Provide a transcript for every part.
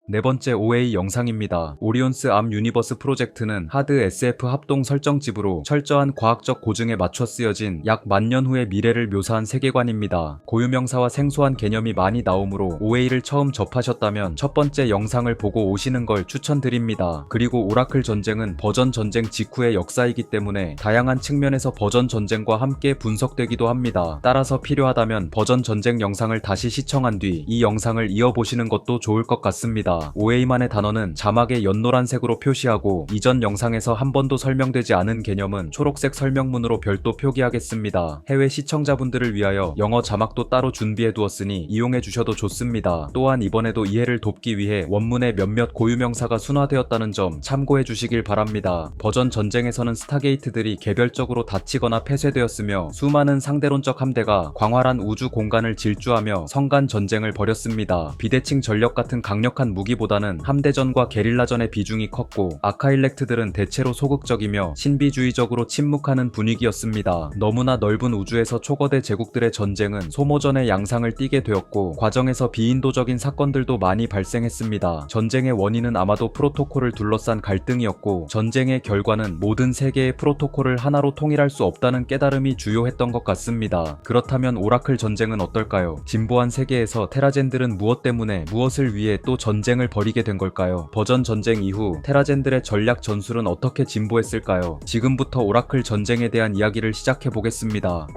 네 번째 OA 영상입니다. 오리온스 암 유니버스 프로젝트는 하드 SF 합동 설정집으로 철저한 과학적 고증에 맞춰 쓰여진 약 10,000년 후의 미래를 묘사한 세계관입니다. 고유명사와 생소한 개념이 많이 나오므로 OA를 처음 접하셨다면 첫 번째 영상을 보고 오시는 걸 추천드립니다. 그리고 오라클 전쟁은 버전 전쟁 직후의 역사이기 때문에 다양한 측면에서 버전 전쟁과 함께 분석되기도 합니다. 따라서 필요하다면 버전 전쟁 영상을 다시 시청한 뒤 이 영상을 이어보시는 것도 좋을 것 같습니다. OA만의 단어는 자막에 연노란색으로 표시하고 이전 영상에서 한 번도 설명되지 않은 개념은 초록색 설명문으로 별도 표기하겠습니다. 해외 시청자분들을 위하여 영어 자막도 따로 준비해 두었으니 이용해 주셔도 좋습니다. 또한 이번에도 이해를 돕기 위해 원문에 몇몇 고유명사가 순화되었다는 점 참고해 주시길 바랍니다. 버전 전쟁에서는 스타게이트들이 개별적으로 다치거나 폐쇄되었으며 수많은 상대론적 함대가 광활한 우주 공간을 질주하며 성간 전쟁을 벌였습니다. 비대칭 전력 같은 강력한 무기보다는 함대전과 게릴라전의 비중이 컸고 아카일렉트들은 대체로 소극적이며 신비주의적으로 침묵하는 분위기였습니다. 너무나 넓은 우주에서 초거대 제국들의 전쟁은 소모전의 양상을 띠게 되었고 과정에서 비인도적인 사건들도 많이 발생했습니다. 전쟁의 원인은 아마도 프로토콜을 둘러싼 갈등이었고 전쟁의 결과는 모든 세계의 프로토콜을 하나로 통일할 수 없다는 깨달음이 주요했던 것 같습니다. 그렇다면 오라클 전쟁은 어떨까요? 진보한 세계에서 테라젠들은 무엇 때문에 무엇을 위해 또 전쟁을 벌이게 된 걸까요? 버전 전쟁 이후 테라젠들의 전략 전술은 어떻게 진보했을까요? 지금부터 오라클 전쟁에 대한 이야기를 시작해 보겠습니다.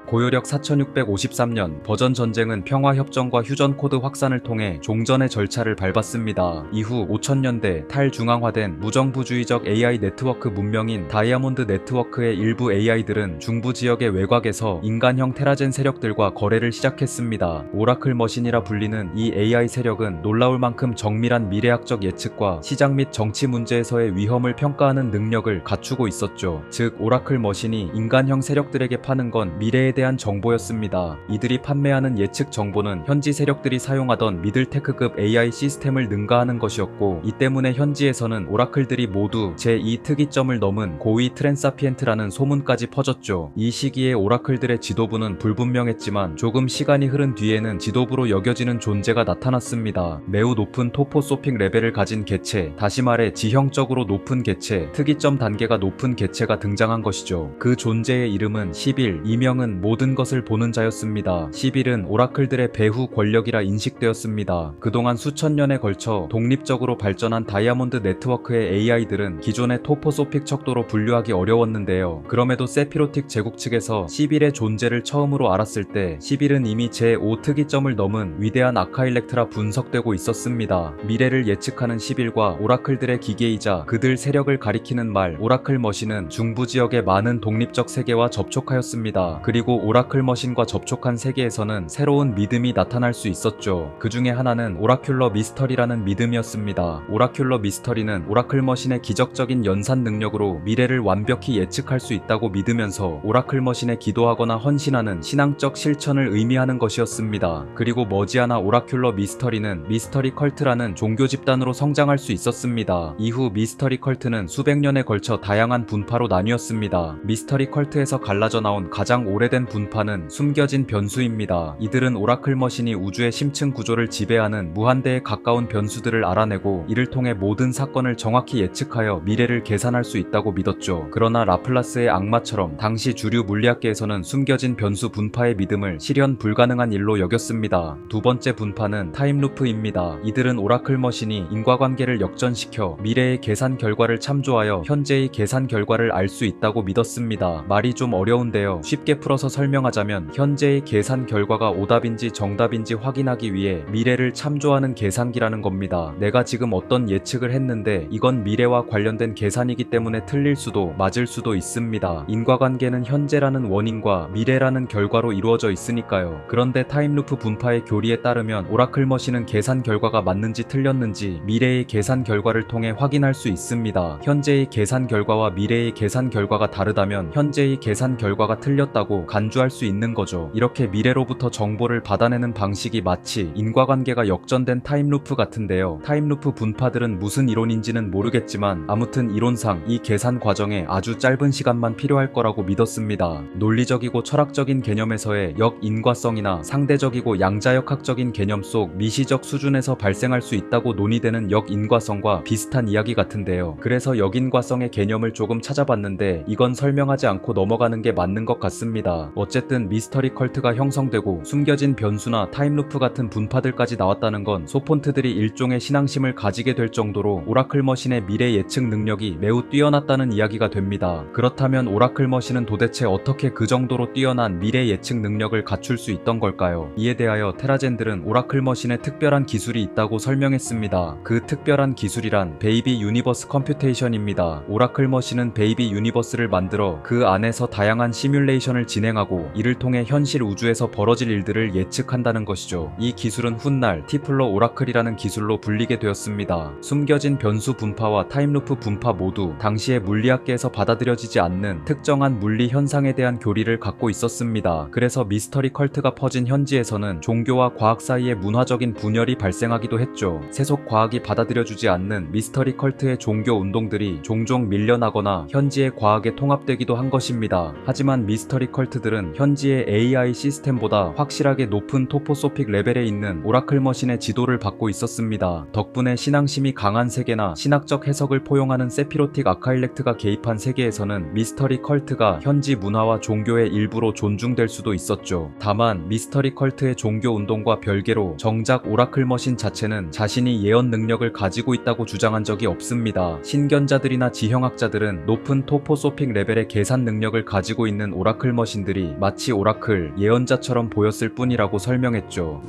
고요력 4653년 버전 전쟁은 평화협정과 휴전 코드 확산을 통해 종전의 절차를 밟았습니다. 이후 5000년대 탈중앙화된 무정부주의적 AI 네트워크 문명인 다이아몬드 네트워크의 일부 AI들은 중부 지역의 외곽에서 인간형 테라젠 세력들과 거래를 시작했습니다. 오라클 머신이라 불리는 이 AI 세력은 놀라울 만큼 정밀한 미래학적 예측과 시장 및 정치 문제에서의 위험을 평가하는 능력을 갖추고 있었죠. 즉 오라클 머신이 인간형 세력들에게 파는 건 미래에 대한 정보였습니다. 이들이 판매하는 예측 정보는 현지 세력들이 사용하던 미들테크급 AI 시스템을 능가하는 것이었고 이 때문에 현지에서는 오라클들이 모두 제2 특이점을 넘은 고위 트랜사피엔트라는 소문까지 퍼졌죠. 이 시기에 오라클들의 지도부는 불분명했지만 조금 시간이 흐른 뒤에는 지도부로 여겨지는 존재가 나타났습니다. 매우 높은 토포소픽 레벨을 가진 개체, 다시 말해 지형적으로 높은 개체, 특이점 단계가 높은 개체가 등장한 것이죠. 그 존재의 이름은 11, 이명은 모든 것을 보는 자였습니다. 11은 오라클들의 배후 권력이라 인식되었습니다. 그동안 수천 년에 걸쳐 독립적으로 발전한 다이아몬드 네트워크의 AI들은 기존의 토포소픽 척도로 분류하기 어려웠는데요. 그럼에도 세피로틱 제국 측에서 11의 존재를 처음으로 알았을 때 11은 이미 제5 특이점을 넘은 위대한 아카일렉트라 분석되고 있었습니다. 미래를 예측하는 11과 오라클들의 기계이자 그들 세력을 가리키는 말 오라클 머신은 중부 지역의 많은 독립적 세계와 접촉하였습니다. 그리고 오라클 머신과 접촉한 세계에서는 새로운 믿음이 나타날 수 있었죠. 그 중에 하나는 오라큘러 미스터리라는 믿음이었습니다. 오라큘러 미스터리는 오라클 머신의 기적적인 연산 능력으로 미래를 완벽히 예측할 수 있다고 믿으면서 오라클 머신에 기도하거나 헌신하는 신앙적 실천을 의미하는 것이었습니다. 그리고 머지않아 오라큘러 미스터리는 미스터리 컬트라는 종교 집단으로 성장할 수 있었습니다. 이후 미스터리 컬트는 수백 년에 걸쳐 다양한 분파로 나뉘었습니다. 미스터리 컬트에서 갈라져 나온 가장 오래된 분파는 숨겨진 변수입니다. 이들은 오라클 머신이 우주의 심층 구조를 지배하는 무한대에 가까운 변수들을 알아내고 이를 통해 모든 사건을 정확히 예측하여 미래를 계산할 수 있다고 믿었죠. 그러나 라플라스의 악마처럼 당시 주류 물리학계에서는 숨겨진 변수 분파의 믿음을 실현 불가능한 일로 여겼습니다. 두 번째 분파는 타임루프입니다. 이들은 오라클 머신이 인과관계를 역전시켜 미래의 계산 결과를 참조하여 현재의 계산 결과를 알 수 있다고 믿었습니다. 말이 좀 어려운데요. 쉽게 풀어서 설명하자면 현재의 계산 결과가 오답인지 정답인지 확인하기 위해 미래를 참조하는 계산기라는 겁니다. 내가 지금 어떤 예측을 했는데 이건 미래와 관련된 계산이기 때문에 틀릴 수도 맞을 수도 있습니다. 인과관계는 현재라는 원인과 미래라는 결과로 이루어져 있으니까요. 그런데 타임루프 분파의 교리에 따르면 오라클 머신은 계산 결과가 맞는지 틀렸는지 미래의 계산 결과를 통해 확인할 수 있습니다. 현재의 계산 결과와 미래의 계산 결과가 다르다면 현재의 계산 결과가 틀렸다고 간주할 수 있는 거죠. 이렇게 미래로부터 정보를 받아내는 방식이 마치 인과관계가 역전된 타임루프 같은데요. 타임루프 분파들은 무슨 이론인지는 모르겠지만 아무튼 이론상 이 계산 과정에 아주 짧은 시간만 필요할 거라고 믿었습니다. 논리적이고 철학적인 개념에서의 역인과성이나 상대적이고 양자역학적인 개념 속 미시적 수준에서 발생할 수 있다고 논의되는 역인과성과 비슷한 이야기 같은데요. 그래서 역인과성의 개념을 조금 찾아봤는데 이건 설명하지 않고 넘어가는 게 맞는 것 같습니다. 어쨌든 미스터리 컬트가 형성되고 숨겨진 변수나 타임루프 같은 분파들까지 나왔다는 건 소폰트들이 일종의 신앙심을 가지게 될 정도로 오라클 머신의 미래 예측 능력이 매우 뛰어났다는 이야기가 됩니다. 그렇다면 오라클 머신은 도대체 어떻게 그 정도로 뛰어난 미래 예측 능력을 갖출 수 있던 걸까요? 이에 대하여 테라젠들은 오라클 머신에 특별한 기술이 있다고 설명했습니다. 그 특별한 기술이란 베이비 유니버스 컴퓨테이션입니다. 오라클 머신은 베이비 유니버스를 만들어 그 안에서 다양한 시뮬레이션을 진행하고 이를 통해 현실 우주에서 벌어질 일들을 예측한다는 것이죠. 이 기술은 훗날 티플러 오라클이라는 기술로 불리게 되었습니다. 숨겨진 변수 분파와 타임루프 분파 모두 당시의 물리학계에서 받아들여지지 않는 특정한 물리 현상에 대한 교리를 갖고 있었습니다. 그래서 미스터리 컬트가 퍼진 현지에서는 종교와 과학 사이에 문화적인 분열이 발생하기도 했죠. 세속 과학이 받아들여주지 않는 미스터리 컬트의 종교 운동들이 종종 밀려나거나 현지의 과학에 통합되기도 한 것입니다. 하지만 미스터리 컬트들은 현지의 AI 시스템보다 확실하게 높은 토포소픽 레벨에 있는 오라클 머신의 지도를 받고 있었습니다. 덕분에 신앙심이 강한 세계나 신학적 해석을 포용하는 세피로틱 아카일렉트가 개입한 세계에서는 미스터리 컬트가 현지 문화와 종교의 일부로 존중될 수도 있었죠. 다만 미스터리 컬트의 종교 운동과 별개로 정작 오라클 머신 자체는 자신이 예언 능력을 가지고 있다고 주장한 적이 없습니다. 신견자들이나 지형학자들은 높은 토포소픽 레벨의 계산 능력을 가지고 있는 오라클 머신들이 마치 오라클, 예언자처럼 보였을 뿐이라고 설명했죠.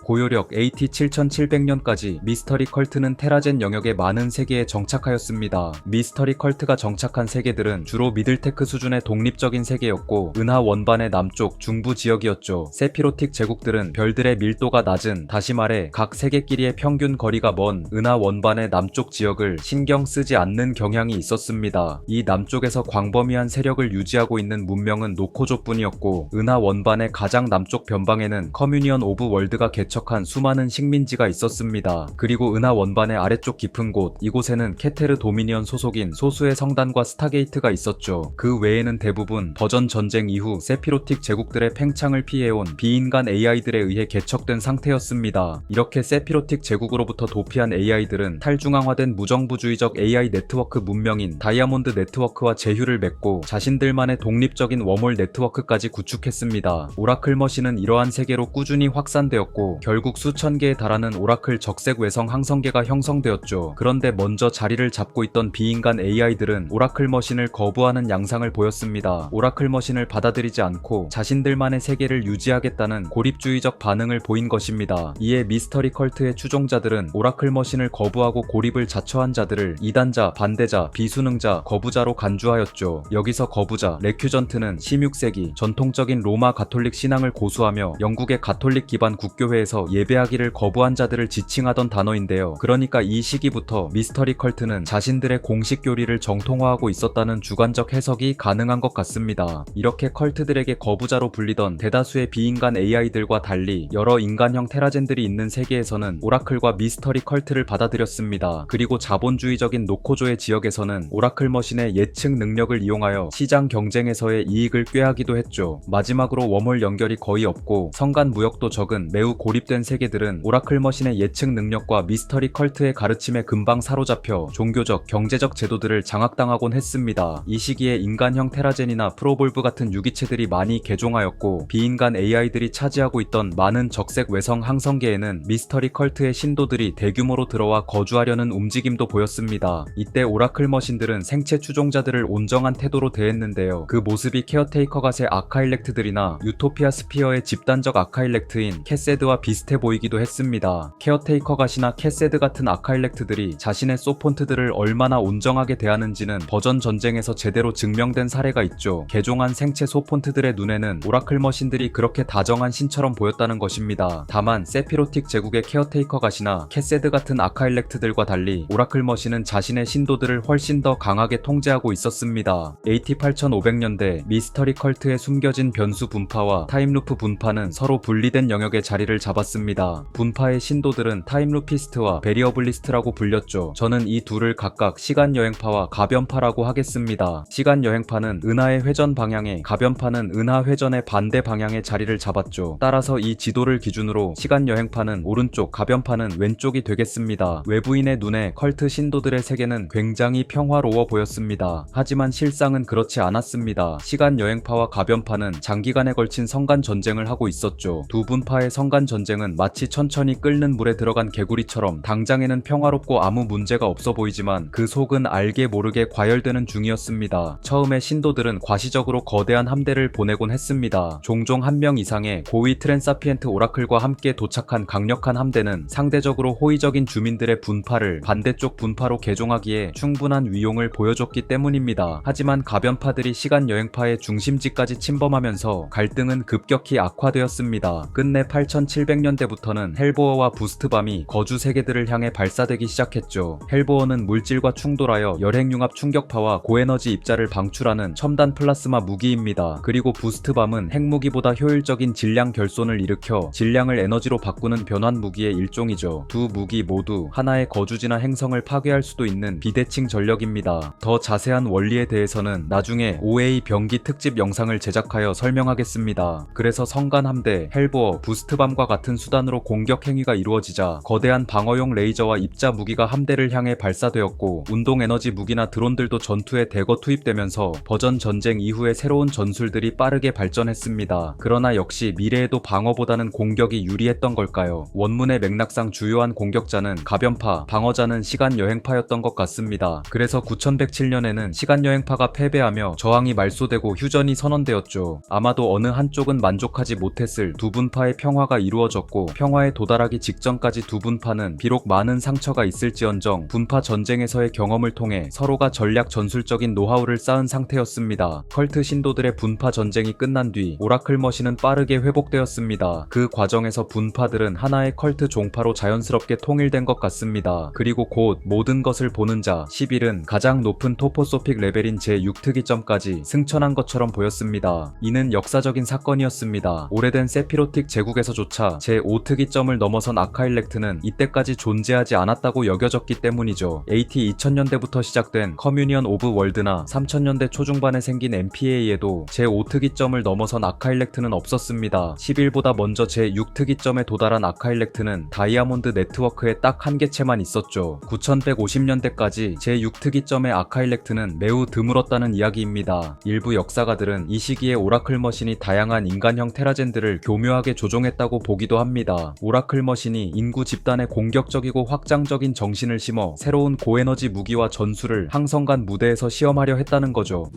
고요력 AT 7700년까지 미스터리 컬트는 테라젠 영역의 많은 세계에 정착하였습니다. 미스터리 컬트가 정착한 세계들은 주로 미들테크 수준의 독립적인 세계였고 은하 원반의 남쪽 중부 지역이었죠. 세피로틱 제국들은 별들의 밀도가 낮은, 다시 말해 각 세계끼리의 평균 거리가 먼 은하 원반의 남쪽 지역을 신경 쓰지 않는 경향이 있었습니다. 이 남쪽에서 광범위한 세력을 유지하고 있는 문명은 노코조뿐이었고 은하 원반의 가장 남쪽 변방에는 커뮤니언 오브 월드가 개척한 수많은 식민지가 있었습니다. 그리고 은하 원반의 아래쪽 깊은 곳, 이곳에는 케테르 도미니언 소속인 소수의 성단과 스타게이트가 있었죠. 그 외에는 대부분 버전 전쟁 이후 세피로틱 제국들의 팽창을 피해온 비인간 AI들에 의해 개척된 상태였습니다. 이렇게 세피로틱 제국으로부터 도피한 AI들은 탈중앙화된 무정부주의적 AI 네트워크 문명인 다이아몬드 네트워크와 제휴를 맺고 자신들만의 독립적인 웜홀 네트워크까지 구축했습니다. 오라클 머신은 이러한 세계로 꾸준히 확산되었고 결국 수천 개에 달하는 오라클 적색 외성 항성계가 형성되었죠. 그런데 먼저 자리를 잡고 있던 비인간 AI들은 오라클 머신을 거부하는 양상을 보였습니다. 오라클 머신을 받아들이지 않고 자신들만의 세계를 유지하겠다는 고립주의적 반응을 보인 것입니다. 이에 미스터리 컬트의 추종자들은 오라클 머신을 거부하고 고립을 자처한 자들을 이단자, 반대자, 비수능자, 거부자로 간주하였죠. 여기서 거부자, 레큐전트는 16세기 전통적인 로마 가톨릭 신앙을 고수하며 영국의 가톨릭 기반 국교회에서 예배하기를 거부한 자들을 지칭하던 단어인데요. 그러니까 이 시기부터 미스터리 컬트는 자신들의 공식 교리를 정통화하고 있었다는 주관적 해석이 가능한 것 같습니다. 이렇게 컬트들에게 거부자로 불리던 대다수의 비인간 AI들과 달리 여러 인간형 테라젠들이 있는 세계에서는 오라클과 미스터리 컬트를 받아들였습니다. 그리고 자본주의적인 노코조의 지역에서는 오라클 머신의 예측 능력을 이용하여 시장 경쟁에서의 이익을 꾀하기도 했죠. 마지막으로 웜홀 연결이 거의 없고 성간 무역도 적은 매우 고립된 세계들은 오라클 머신의 예측 능력과 미스터리 컬트의 가르침에 금방 사로잡혀 종교적, 경제적 제도들을 장악당하곤 했습니다. 이 시기에 인간형 테라젠이나 프로볼브 같은 유기체들이 많이 개종하였고 비인간 AI들이 차지하고 있던 많은 적색 외성 항성계에는 미스터리 컬트의 신도들이 대규모로 들어와 거주하려는 움직임도 보였습니다. 이때 오라클 머신들은 생체 추종자들을 온정한 태도로 대했는데요. 그 모습이 케어테이커 갓의 아카일렉트들이나 유토피아 스피어의 집단적 아카일렉트인 캐세드와 비슷해 보이기도 했습니다. 케어테이커 갓이나 캐세드 같은 아카일렉트들이 자신의 소폰트들을 얼마나 온정하게 대하는지는 버전 전쟁에서 제대로 증명된 사례가 있죠. 개종한 생체 소폰트들의 눈에는 오라클 머신들이 그렇게 다정한 신처럼 보였다는 것입니다. 다만 세피로틱 제국의 케어테이커 갓이나 캐세드 같은 아카일렉트들과 달리 오라클 머신은 자신의 신도들을 훨씬 더 강하게 통제하고 있었습니다. AT 8500년대 미스터리 컬트에 숨겨진 변수 분파와 타임루프 분파는 서로 분리된 영역에 자리를 잡았습니다. 분파의 신도들은 타임루피스트와 베리어블리스트라고 불렸죠. 저는 이 둘을 각각 시간여행파와 가변파라고 하겠습니다. 시간여행파는 은하의 회전 방향에, 가변파는 은하 회전의 반대 방향에 자리를 잡았죠. 따라서 이 지도를 기준으로 시간여행파는 오른쪽, 가변파는 왼쪽이 되겠습니다. 외부인의 눈에 컬트 신도들의 세계는 굉장히 평화로워 보였습니다. 하지만 실상은 그렇지 않았습니다. 시간여행파와 가변파는 장기간에 걸친 성간 전쟁을 하고 있었죠. 두 분파의 성간 전쟁은 마치 천천히 끓는 물에 들어간 개구리처럼 당장에는 평화롭고 아무 문제가 없어 보이지만 그 속은 알게 모르게 과열되는 중이었습니다. 처음에 신도들은 과시적으로 거대한 함대를 보내곤 했습니다. 종종 한 명 이상의 고위 트랜사피엔트 오라클과 함께 도착한 강력한 함대는 상대적으로 호의적인 주민들의 분파를 반대쪽 분파로 개종하기에 충분한 위용을 보여줬기 때문입니다. 하지만 가변파들이 시간여행파의 중심지까지 침범하면서 갈등은 급격히 악화되었습니다. 끝내 8700년대부터는 헬보어와 부스트밤이 거주 세계들을 향해 발사되기 시작했죠. 헬보어는 물질과 충돌하여 열핵융합 충격파와 고에너지 입자를 방출하는 첨단 플라스마 무기입니다. 그리고 부스트밤은 핵무기보다 효율적인 질량 결손을 일으켜 질량을 에너지로 바꾸는 변환 무기의 일종이죠. 두 무기 모두 하나의 거주지나 행성을 파괴할 수도 있는 비대칭 전력입니다. 더 자세한 원리에 대해서는 나중에 OA 병기 특집 영상을 제작하여 설명하겠습니다. 그래서 성간 함대, 헬보어, 부스트밤과 같은 수단으로 공격 행위가 이루어지자 거대한 방어용 레이저와 입자 무기가 함대를 향해 발사되었고 운동 에너지 무기나 드론들도 전투에 대거 투입되면서 버전 전쟁 이후의 새로운 전술들이 빠르게 발전했습니다. 그러나 역시 미래에도 방어보다는 공격이 유리했던 걸까요? 원문의 맥락상 주요한 공격자는 가변파, 방어자는 시간여행파였던 것 같습니다. 그래서 9107년에는 시간여행파가 패배하며 저항이 말소되고 휴전이 선언되었죠. 아마도 어느 한쪽은 만족하지 못했을 두 분파의 평화가 이루어졌고 평화에 도달하기 직전까지 두 분파는 비록 많은 상처가 있을지언정 분파 전쟁에서의 경험을 통해 서로가 전략 전술적인 노하우를 쌓은 상태였습니다. 컬트 신도들의 분파 전쟁이 끝난 뒤 오라클 머신은 빠르게 회복되었습니다. 그 과정에서 분파들은 하나의 컬트 종파로 자연스럽게 통일된 것 같습니다. 그리고 곧 모든 것을 보는 자 11은 가장 높은 토포소픽 레벨인 제6특이점까지 승천한 것처럼 보였습니다. 이는 역사적인 사건이었습니다. 오래된 세피로틱 제국에서조차 제5특이점을 넘어선 아카일렉트는 이때까지 존재하지 않았다고 여겨졌기 때문이죠. AT 2000년대부터 시작된 커뮤니언 오브 월드나 3000년대 초중반에 생긴 MPA에도 제5특이점을 넘어선 아카일렉트는 없었습니다. 11보다 먼저 제6특이점에 도달한 아카일렉트는 다이아몬드 네트워크에 딱 한 개체만 있었죠. 9150년대까지 제6특이점의 아카일렉트는 매우 드물었다는 이야기입니다. 일부 역사가들은 이 시기에 오라클 머신이 다양한 인간형 테라젠들을 교묘하게 조종했다고 보기도 합니다. 오라클 머신이 인구 집단에 공격적이고 확장적인 정신을 심어 새로운 고에너지 무기와 전술을 항성간 무대에서 시험하려 했다는 거죠.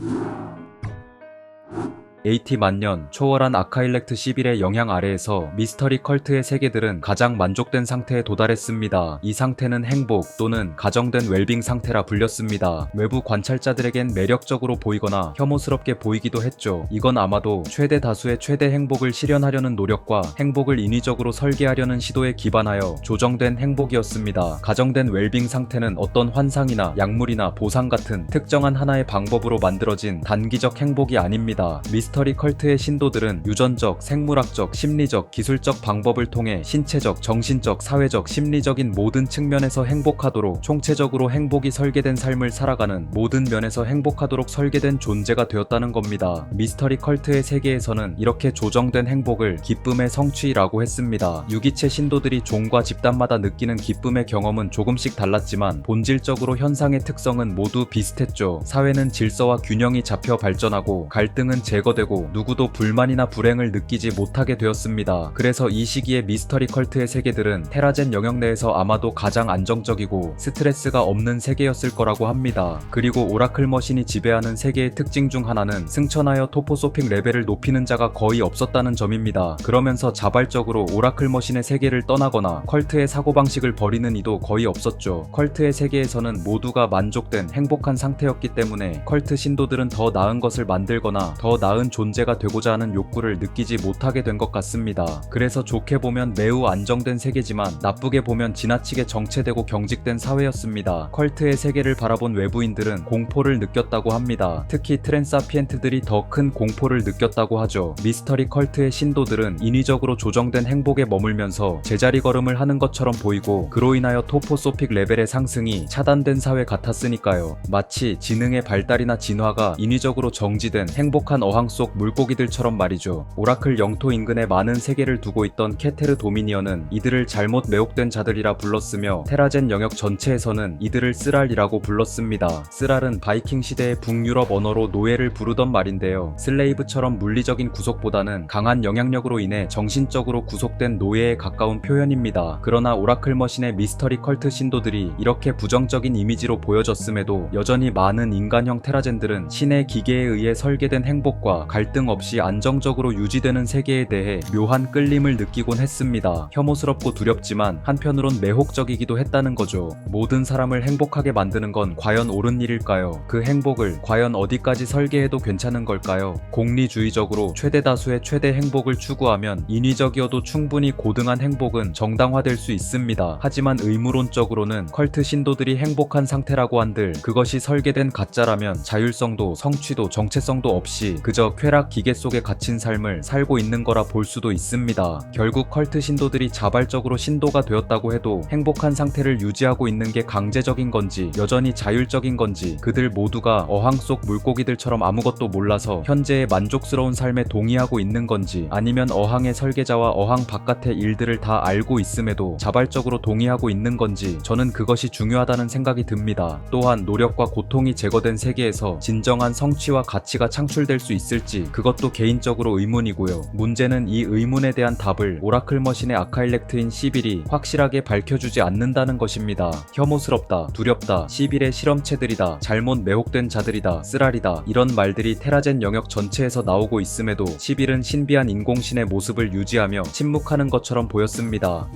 AT 만년 초월한 아카일렉트 11의 영향 아래에서 미스터리 컬트의 세계들은 가장 만족된 상태에 도달했습니다. 이 상태는 행복 또는 가정된 웰빙 상태라 불렸습니다. 외부 관찰자들에겐 매력적으로 보이거나 혐오스럽게 보이기도 했죠. 이건 아마도 최대 다수의 최대 행복을 실현하려는 노력과 행복을 인위적으로 설계하려는 시도에 기반하여 조정된 행복이었습니다. 가정된 웰빙 상태는 어떤 환상이나 약물이나 보상 같은 특정한 하나의 방법으로 만들어진 단기적 행복이 아닙니다. 미스터리 컬트의 신도들은 유전적, 생물학적, 심리적, 기술적 방법을 통해 신체적, 정신적, 사회적, 심리적인 모든 측면에서 행복하도록 총체적으로 행복이 설계된 삶을 살아가는 모든 면에서 행복하도록 설계된 존재가 되었다는 겁니다. 미스터리 컬트의 세계에서는 이렇게 조정된 행복을 기쁨의 성취라고 했습니다. 유기체 신도들이 종과 집단마다 느끼는 기쁨의 경험은 조금씩 달랐지만 본질적으로 현상의 특성은 모두 비슷했죠. 사회는 질서와 균형이 잡혀 발전하고 갈등은 제거되고 완화되고 누구도 불만이나 불행을 느끼지 못하게 되었습니다. 그래서 이 시기에 미스터리 컬트의 세계들은 테라젠 영역 내에서 아마도 가장 안정적이고 스트레스가 없는 세계였을 거라고 합니다. 그리고 오라클 머신이 지배하는 세계의 특징 중 하나는 승천하여 토포소픽 레벨을 높이는 자가 거의 없었다는 점입니다. 그러면서 자발적으로 오라클 머신의 세계를 떠나거나 컬트의 사고방식을 버리는 이도 거의 없었죠. 컬트의 세계에서는 모두가 만족된 행복한 상태였기 때문에 컬트 신도들은 더 나은 것을 만들거나 더 나은 존재가 되고자 하는 욕구를 느끼지 못하게 된 것 같습니다. 그래서 좋게 보면 매우 안정된 세계지만 나쁘게 보면 지나치게 정체되고 경직된 사회였습니다. 컬트의 세계를 바라본 외부인들은 공포를 느꼈다고 합니다. 특히 트랜사피엔트들이 더 큰 공포를 느꼈다고 하죠. 미스터리 컬트의 신도들은 인위적으로 조정된 행복에 머물면서 제자리 걸음을 하는 것처럼 보이고 그로 인하여 토포소픽 레벨의 상승이 차단된 사회 같았으니까요. 마치 지능의 발달이나 진화가 인위적으로 정지된 행복한 어항 속 물고기들처럼 말이죠. 오라클 영토 인근에 많은 세계를 두고 있던 케테르 도미니언은 이들을 잘못 매혹된 자들이라 불렀으며 테라젠 영역 전체에서는 이들을 쓰랄이라고 불렀습니다. 쓰랄은 바이킹 시대의 북유럽 언어로 노예를 부르던 말인데요. 슬레이브처럼 물리적인 구속보다는 강한 영향력으로 인해 정신적으로 구속된 노예에 가까운 표현입니다. 그러나 오라클 머신의 미스터리 컬트 신도들이 이렇게 부정적인 이미지로 보여졌음에도 여전히 많은 인간형 테라젠들은 신의 기계에 의해 설계된 행복과 갈등 없이 안정적으로 유지되는 세계에 대해 묘한 끌림을 느끼곤 했습니다. 혐오스럽고 두렵지만 한편으론 매혹적이기도 했다는 거죠. 모든 사람을 행복하게 만드는 건 과연 옳은 일일까요? 그 행복을 과연 어디까지 설계해도 괜찮은 걸까요? 공리주의적으로 최대 다수의 최대 행복을 추구하면 인위적이어도 충분히 고등한 행복은 정당화될 수 있습니다. 하지만 의무론적으로는 컬트 신도들이 행복한 상태라고 한들 그것이 설계된 가짜라면 자율성도 성취도 정체성도 없이 그저 쾌락 기계 속에 갇힌 삶을 살고 있는 거라 볼 수도 있습니다. 결국 컬트 신도들이 자발적으로 신도가 되었다고 해도 행복한 상태를 유지하고 있는 게 강제적인 건지 여전히 자율적인 건지 그들 모두가 어항 속 물고기들처럼 아무것도 몰라서 현재의 만족스러운 삶에 동의하고 있는 건지 아니면 어항의 설계자와 어항 바깥의 일들을 다 알고 있음에도 자발적으로 동의하고 있는 건지 저는 그것이 중요하다는 생각이 듭니다. 또한 노력과 고통이 제거된 세계에서 진정한 성취와 가치가 창출될 수 있을지 그것도 개인적으로 의문이고요. 문제는 이 의문에 대한 답을 오라클 머신의 아카일렉트인 시빌이 확실하게 밝혀주지 않는다는 것입니다. 혐오스럽다, 두렵다, 시빌의 실험체들이다, 잘못 매혹된 자들이다, 쓰라리다 이런 말들이 테라젠 영역 전체에서 나오고 있음에도 시빌은 신비한 인공신의 모습을 유지하며 침묵하는 것처럼 보였습니다.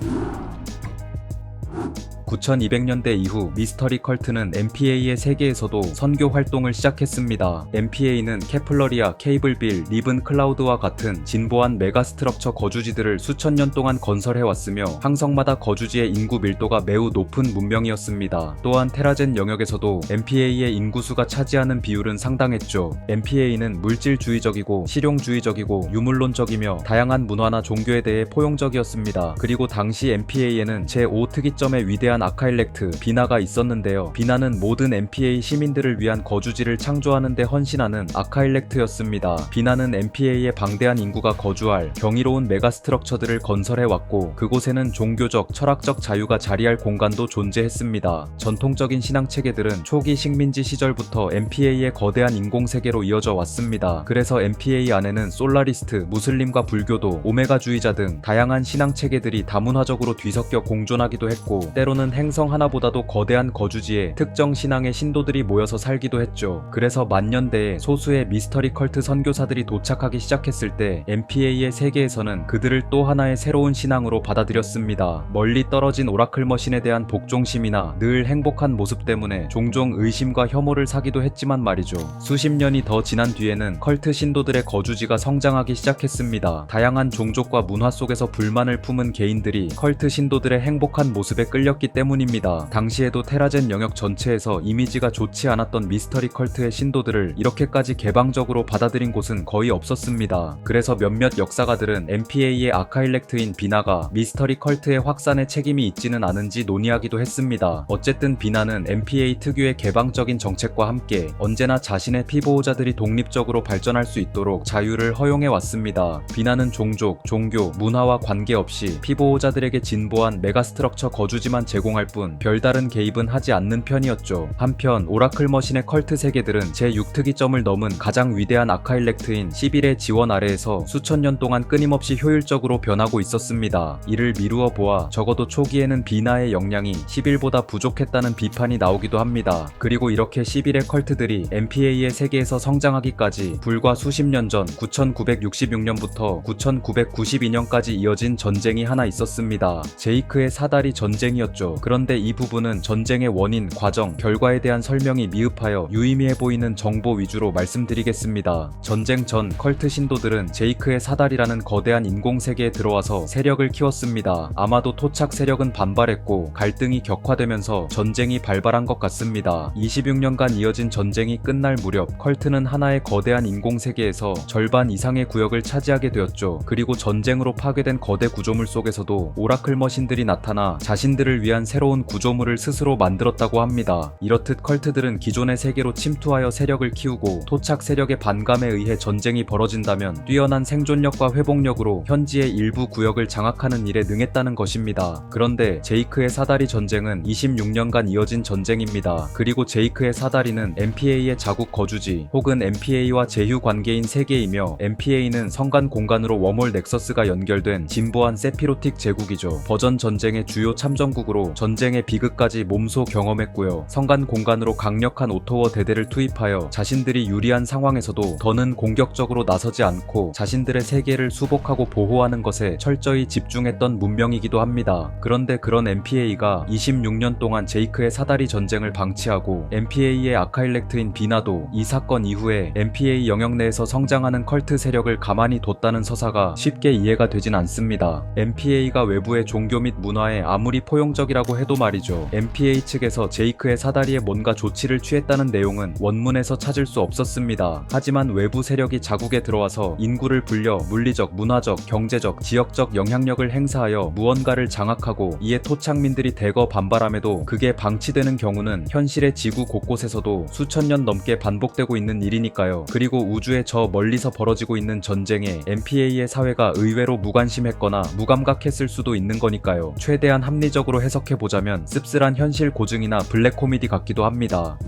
9200년대 이후 미스터리 컬트는 MPA의 세계에서도 선교 활동을 시작했습니다. MPA는 케플러리아, 케이블빌, 리븐 클라우드와 같은 진보한 메가스트럭처 거주지들을 수천 년 동안 건설해왔으며 항성마다 거주지의 인구 밀도가 매우 높은 문명이었습니다. 또한 테라젠 영역에서도 MPA의 인구수가 차지하는 비율은 상당했죠. MPA는 물질주의적이고 실용주의적이고 유물론적이며 다양한 문화나 종교에 대해 포용적이었습니다. 그리고 당시 MPA에는 제5특이점의 위대한 아카일렉트, 비나가 있었는데요. 비나는 모든 MPA 시민들을 위한 거주지를 창조하는 데 헌신하는 아카일렉트였습니다. 비나는 MPA의 방대한 인구가 거주할 경이로운 메가스트럭처들을 건설해왔고 그곳에는 종교적, 철학적 자유가 자리할 공간도 존재했습니다. 전통적인 신앙체계들은 초기 식민지 시절부터 MPA의 거대한 인공세계로 이어져 왔습니다. 그래서 MPA 안에는 솔라리스트, 무슬림과 불교도, 오메가주의자 등 다양한 신앙체계들이 다문화적으로 뒤섞여 공존하기도 했고 때로는 행성 하나보다도 거대한 거주지에 특정 신앙의 신도들이 모여서 살기도 했죠. 그래서 만년대에 소수의 미스터리 컬트 선교사들이 도착하기 시작했을 때 MPA의 세계에서는 그들을 또 하나의 새로운 신앙으로 받아들였습니다. 멀리 떨어진 오라클 머신에 대한 복종심이나 늘 행복한 모습 때문에 종종 의심과 혐오를 사기도 했지만 말이죠. 수십 년이 더 지난 뒤에는 컬트 신도들의 거주지가 성장하기 시작했습니다. 다양한 종족과 문화 속에서 불만을 품은 개인들이 컬트 신도들의 행복한 모습에 끌렸기 때문입니다. 당시에도 테라젠 영역 전체에서 이미지가 좋지 않았던 미스터리 컬트의 신도들을 이렇게까지 개방적으로 받아들인 곳은 거의 없었습니다. 그래서 몇몇 역사가들은 MPA의 아카일렉트인 비나가 미스터리 컬트의 확산에 책임이 있지는 않은지 논의하기도 했습니다. 어쨌든 비나는 MPA 특유의 개방적인 정책과 함께 언제나 자신의 피보호자들이 독립적으로 발전할 수 있도록 자유를 허용해 왔습니다. 비나는 종족, 종교, 문화와 관계없이 피보호자들에게 진보한 메가스트럭처 거주지만 제공했습니다. 제공할 뿐 별다른 개입은 하지 않는 편이었죠. 한편 오라클 머신의 컬트 세계들은 제6특이점을 넘은 가장 위대한 아카일렉트인 11의 지원 아래에서 수천 년 동안 끊임없이 효율적으로 변하고 있었습니다. 이를 미루어 보아 적어도 초기에는 비나의 역량이 11보다 부족했다는 비판이 나오기도 합니다. 그리고 이렇게 11의 컬트들이 MPA의 세계에서 성장하기까지 불과 수십 년 전 9966년부터 9992년까지 이어진 전쟁이 하나 있었습니다. 제이크의 사다리 전쟁이었죠. 그런데 이 부분은 전쟁의 원인, 과정, 결과에 대한 설명이 미흡하여 유의미해 보이는 정보 위주로 말씀드리겠습니다. 전쟁 전 컬트 신도들은 제이크의 사다리라는 거대한 인공세계에 들어와서 세력을 키웠습니다. 아마도 토착 세력은 반발했고 갈등이 격화되면서 전쟁이 발발한 것 같습니다. 26년간 이어진 전쟁이 끝날 무렵 컬트는 하나의 거대한 인공세계에서 절반 이상의 구역을 차지하게 되었죠. 그리고 전쟁으로 파괴된 거대 구조물 속에서도 오라클 머신들이 나타나 자신들을 위한 새로운 구조물을 스스로 만들었다고 합니다. 이렇듯 컬트들은 기존의 세계로 침투하여 세력을 키우고 토착 세력의 반감에 의해 전쟁이 벌어진다면 뛰어난 생존력과 회복력으로 현지의 일부 구역을 장악하는 일에 능했다는 것입니다. 그런데 제이크의 사다리 전쟁은 26년간 이어진 전쟁입니다. 그리고 제이크의 사다리는 MPA의 자국 거주지 혹은 MPA와 제휴 관계인 세계이며 MPA는 성간 공간으로 웜홀 넥서스가 연결된 진보한 세피로틱 제국이죠. 버전 전쟁의 주요 참전국으로 전쟁의 비극까지 몸소 경험했고요. 성간 공간으로 강력한 오토워 대대를 투입하여 자신들이 유리한 상황에서도 더는 공격적으로 나서지 않고 자신들의 세계를 수복하고 보호하는 것에 철저히 집중했던 문명이기도 합니다. 그런데 그런 MPA가 26년 동안 제이크의 사다리 전쟁을 방치하고 MPA의 아카일렉트인 비나도 이 사건 이후에 MPA 영역 내에서 성장하는 컬트 세력을 가만히 뒀다는 서사가 쉽게 이해가 되진 않습니다. MPA가 외부의 종교 및 문화에 아무리 포용적이라고 해도 말이죠. MPA 측에서 제이크의 사다리에 뭔가 조치를 취했다는 내용은 원문에서 찾을 수 없었습니다. 하지만 외부 세력이 자국에 들어와서 인구를 불려 물리적, 문화적, 경제적, 지역적 영향력을 행사하여 무언가를 장악하고 이에 토착민들이 대거 반발함에도 그게 방치되는 경우는 현실의 지구 곳곳에서도 수천 년 넘게 반복되고 있는 일이니까요. 그리고 우주의 저 멀리서 벌어지고 있는 전쟁에 MPA의 사회가 의외로 무관심했거나 무감각했을 수도 있는 거니까요. 최대한 합리적으로 해석해보자면 씁쓸한 현실 고증이나 블랙 코미디 같기도 합니다.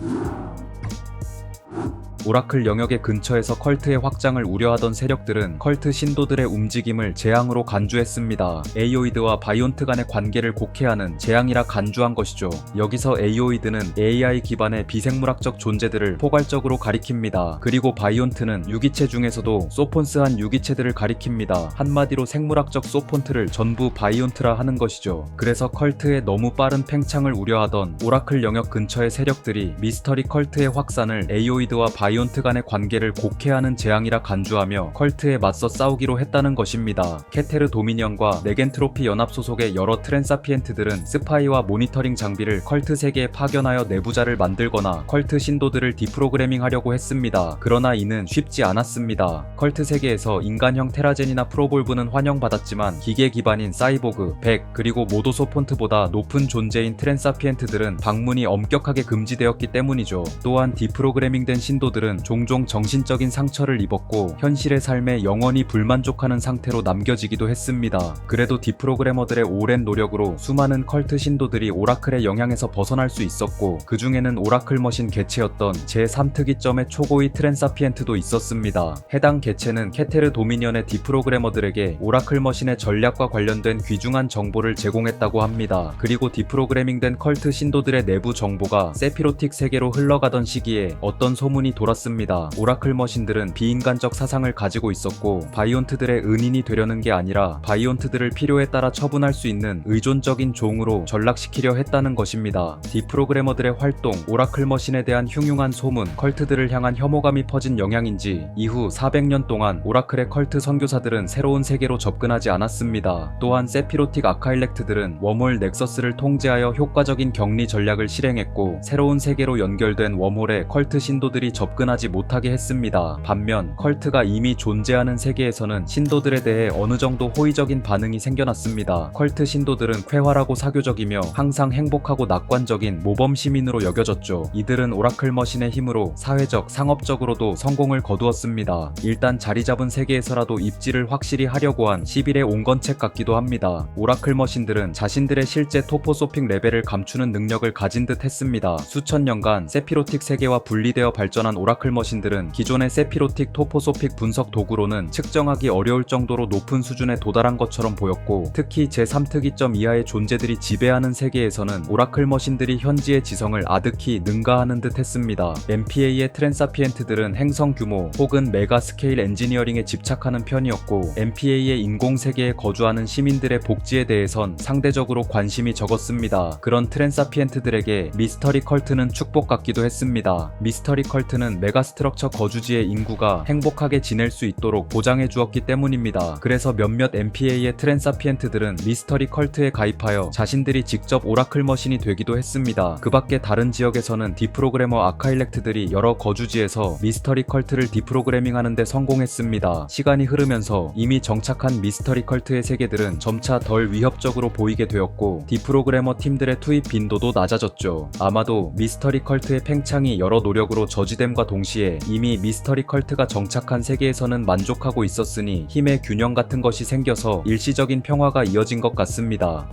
오라클 영역의 근처에서 컬트의 확장을 우려하던 세력들은 컬트 신도들의 움직임을 재앙으로 간주했습니다. 에이오이드와 바이온트 간의 관계를 곡해하는 재앙이라 간주한 것이죠. 여기서 에이오이드는 AI 기반의 비생물학적 존재들을 포괄적으로 가리킵니다. 그리고 바이온트는 유기체 중에서도 소폰스한 유기체들을 가리킵니다. 한마디로 생물학적 소폰트를 전부 바이온트라 하는 것이죠. 그래서 컬트의 너무 빠른 팽창을 우려하던 오라클 영역 근처의 세력들이 미스터리 컬트의 확산을 에이오이드와 바이온트 간의 관계를 곡해하는 재앙이라 간주하며 컬트에 맞서 싸우기로 했다는 것입니다. 케테르 도미니언과 네겐트로피 연합 소속의 여러 트랜사피엔트들은 스파이와 모니터링 장비를 컬트 세계에 파견하여 내부자를 만들거나 컬트 신도들을 디프로그래밍하려고 했습니다. 그러나 이는 쉽지 않았습니다. 컬트 세계에서 인간형 테라젠이나 프로볼브는 환영받았지만 기계 기반인 사이보그, 백, 그리고 모도소폰트보다 높은 존재인 트랜사피엔트들은 방문이 엄격하게 금지되었기 때문이죠. 또한 디프로그래밍된 신도들은 종종 정신적인 상처를 입었고 현실의 삶에 영원히 불만족하는 상태로 남겨지기도 했습니다. 그래도 디프로그래머들의 오랜 노력으로 수많은 컬트 신도들이 오라클의 영향에서 벗어날 수 있었고 그 중에는 오라클 머신 개체였던 제3특이점의 초고위 트랜사피엔트도 있었습니다. 해당 개체는 케테르 도미니언의 디프로그래머들에게 오라클 머신의 전략과 관련된 귀중한 정보를 제공했다고 합니다. 그리고 디프로그래밍된 컬트 신도들의 내부 정보가 세피로틱 세계로 흘러가던 시기에 어떤 소문이 돌았습니다. 오라클 머신들은 비인간적 사상을 가지고 있었고 바이온트들의 은인이 되려는 게 아니라 바이온트들을 필요에 따라 처분할 수 있는 의존적인 종으로 전락시키려 했다는 것입니다. 디프로그래머들의 활동, 오라클 머신에 대한 흉흉한 소문, 컬트들을 향한 혐오감이 퍼진 영향인지 이후 400년 동안 오라클의 컬트 선교사들은 새로운 세계로 접근하지 않았습니다. 또한 세피로틱 아카일렉트들은 웜홀 넥서스를 통제하여 효과적인 격리 전략을 실행했고 새로운 세계로 연결된 웜홀에 컬트 신도들이 접근 접근하지 못하게 했습니다. 반면 컬트가 이미 존재하는 세계에서는 신도들에 대해 어느 정도 호의적인 반응이 생겨났습니다. 컬트 신도들은 쾌활하고 사교적이며 항상 행복하고 낙관적인 모범 시민으로 여겨졌죠. 이들은 오라클 머신의 힘으로 사회적, 상업적으로도 성공을 거두었습니다. 일단 자리 잡은 세계에서라도 입지를 확실히 하려고 한 10일의 온건책 같기도 합니다. 오라클 머신들은 자신들의 실제 토포소픽 레벨을 감추는 능력을 가진 듯 했습니다. 수천 년간 세피로틱 세계와 분리되어 발전한 오라클 머신들은 기존의 세피로틱 토포소픽 분석 도구로는 측정하기 어려울 정도로 높은 수준에 도달한 것처럼 보였고, 특히 제3특이점 이하의 존재들이 지배하는 세계에서는 오라클 머신들이 현지의 지성을 아득히 능가하는 듯 했습니다. MPA의 트랜사피엔트들은 행성 규모 혹은 메가 스케일 엔지니어링에 집착하는 편이었고, MPA의 인공세계에 거주하는 시민들의 복지에 대해선 상대적으로 관심이 적었습니다. 그런 트랜사피엔트들에게 미스터리 컬트는 축복 같기도 했습니다. 미스터리 컬트는 메가스트럭처 거주지의 인구가 행복하게 지낼 수 있도록 보장해 주었기 때문입니다. 그래서 몇몇 MPA의 트랜사피엔트들은 미스터리 컬트에 가입하여 자신들이 직접 오라클 머신이 되기도 했습니다. 그 밖에 다른 지역에서는 디프로그래머 아카일렉트들이 여러 거주지에서 미스터리 컬트를 디프로그래밍하는 데 성공했습니다. 시간이 흐르면서 이미 정착한 미스터리 컬트의 세계들은 점차 덜 위협적으로 보이게 되었고, 디프로그래머 팀들의 투입 빈도도 낮아졌죠. 아마도 미스터리 컬트의 팽창이 여러 노력으로 저지됨과 동시에 이미 미스터리 컬트가 정착한 세계에서는 만족하고 있었으니 힘의 균형 같은 것이 생겨서 일시적인 평화가 이어진 것 같습니다.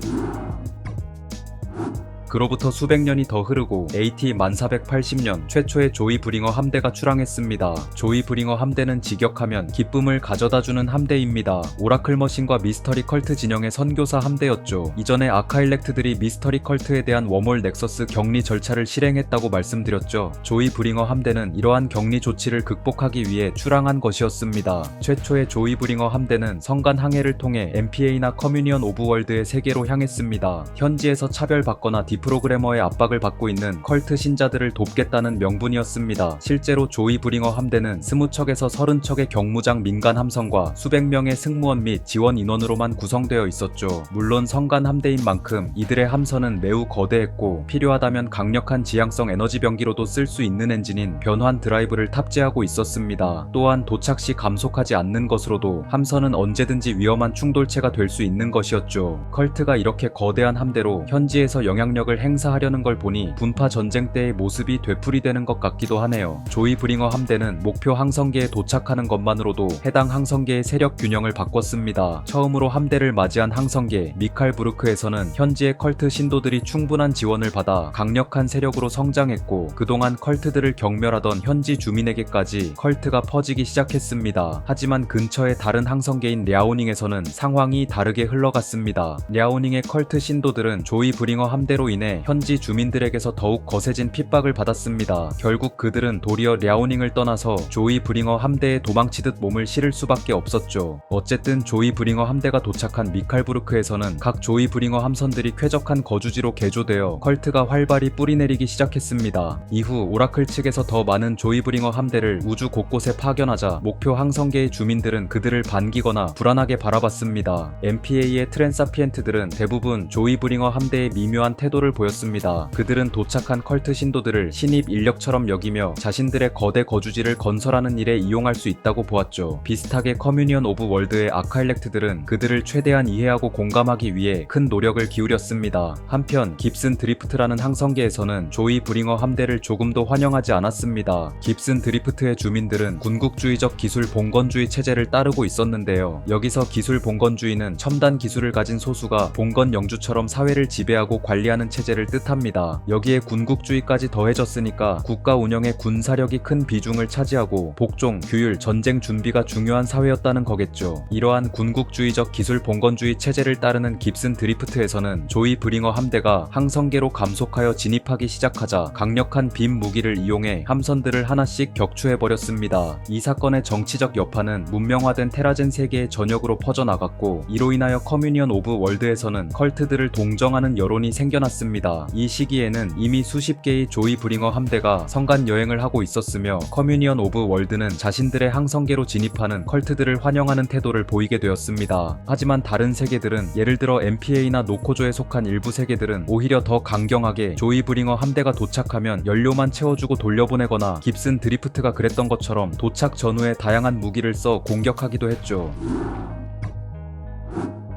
그로부터 수백 년이 더 흐르고 AT 1480년 최초의 조이 브링어 함대가 출항했습니다. 조이 브링어 함대는 직역하면 기쁨을 가져다주는 함대입니다. 오라클 머신과 미스터리 컬트 진영의 선교사 함대였죠. 이전에 아카일렉트들이 미스터리 컬트에 대한 웜홀 넥서스 격리 절차를 실행했다고 말씀드렸죠. 조이 브링어 함대는 이러한 격리 조치를 극복하기 위해 출항한 것이었습니다. 최초의 조이 브링어 함대는 성간 항해를 통해 MPA나 커뮤니언 오브 월드의 세계로 향했습니다. 현지에서 차별받거나 프로그래머의 압박을 받고 있는 컬트 신자들을 돕겠다는 명분이었습니다. 실제로 조이 브링어 함대는 20척에서 30척의 경무장 민간 함선과 수백 명의 승무원 및 지원 인원으로만 구성되어 있었죠. 물론 성간 함대인 만큼 이들의 함선은 매우 거대했고, 필요하다면 강력한 지향성 에너지 병기로도 쓸 수 있는 엔진인 변환 드라이브를 탑재하고 있었습니다. 또한 도착 시 감속하지 않는 것으로도 함선은 언제든지 위험한 충돌체가 될 수 있는 것이었죠. 컬트가 이렇게 거대한 함대로 현지에서 영향력을 행사하려는 걸 보니 분파 전쟁 때의 모습이 되풀이되는 것 같기도 하네요. 조이 브링어 함대는 목표 항성계에 도착하는 것만으로도 해당 항성계의 세력 균형을 바꿨습니다. 처음으로 함대를 맞이한 항성계 미칼부르크에서는 현지의 컬트 신도들이 충분한 지원을 받아 강력한 세력으로 성장했고, 그동안 컬트들을 경멸하던 현지 주민에게까지 컬트가 퍼지기 시작했습니다. 하지만 근처의 다른 항성계인 랴오닝에서는 상황이 다르게 흘러갔습니다. 랴오닝의 컬트 신도들은 조이 브링어 함대로 인해 현지 주민들에게서 더욱 거세진 핍박을 받았습니다. 결국 그들은 도리어 랴오닝을 떠나서 조이 브링어 함대에 도망치듯 몸을 실을 수밖에 없었죠. 어쨌든 조이 브링어 함대가 도착한 미칼부르크에서는 각 조이 브링어 함선들이 쾌적한 거주지로 개조되어 컬트가 활발히 뿌리내리기 시작했습니다. 이후 오라클 측에서 더 많은 조이 브링어 함대를 우주 곳곳에 파견하자 목표 항성계의 주민들은 그들을 반기거나 불안하게 바라봤습니다. MPA의 트랜사피엔트들은 대부분 조이 브링어 함대의 미묘한 태도를 보였습니다. 그들은 도착한 컬트 신도들을 신입 인력처럼 여기며 자신들의 거대 거주지를 건설하는 일에 이용할 수 있다고 보았죠. 비슷하게 커뮤니언 오브 월드의 아카일렉트들은 그들을 최대한 이해하고 공감하기 위해 큰 노력을 기울였습니다. 한편 깁슨 드리프트라는 항성계에서는 조이 브링어 함대를 조금도 환영하지 않았습니다. 깁슨 드리프트의 주민들은 군국주의적 기술 봉건주의 체제를 따르고 있었는데요. 여기서 기술 봉건주의는 첨단 기술을 가진 소수가 봉건 영주처럼 사회를 지배하고 관리하는 체제를 뜻합니다. 여기에 군국주의까지 더해졌으니까 국가 운영의 군사력이 큰 비중을 차지하고 복종, 규율, 전쟁 준비가 중요한 사회였다는 거겠죠. 이러한 군국주의적 기술 봉건주의 체제를 따르는 깁슨 드리프트에서는 조이 브링어 함대가 항성계로 감속하여 진입하기 시작하자 강력한 빔 무기를 이용해 함선들을 하나씩 격추해버렸습니다. 이 사건의 정치적 여파는 문명화된 테라젠 세계의 전역으로 퍼져나갔고, 이로 인하여 커뮤니언 오브 월드에서는 컬트들을 동정하는 여론이 생겨났습니다. 했습니다. 이 시기에는 이미 수십 개의 조이 브링어 함대가 성간 여행을 하고 있었으며 커뮤니언 오브 월드는 자신들의 항성계로 진입하는 컬트들을 환영하는 태도를 보이게 되었습니다. 하지만 다른 세계들은, 예를 들어 MPA나 노코조에 속한 일부 세계들은 오히려 더 강경하게 조이 브링어 함대가 도착하면 연료만 채워주고 돌려보내거나 깁슨 드리프트가 그랬던 것처럼 도착 전후에 다양한 무기를 써 공격하기도 했죠.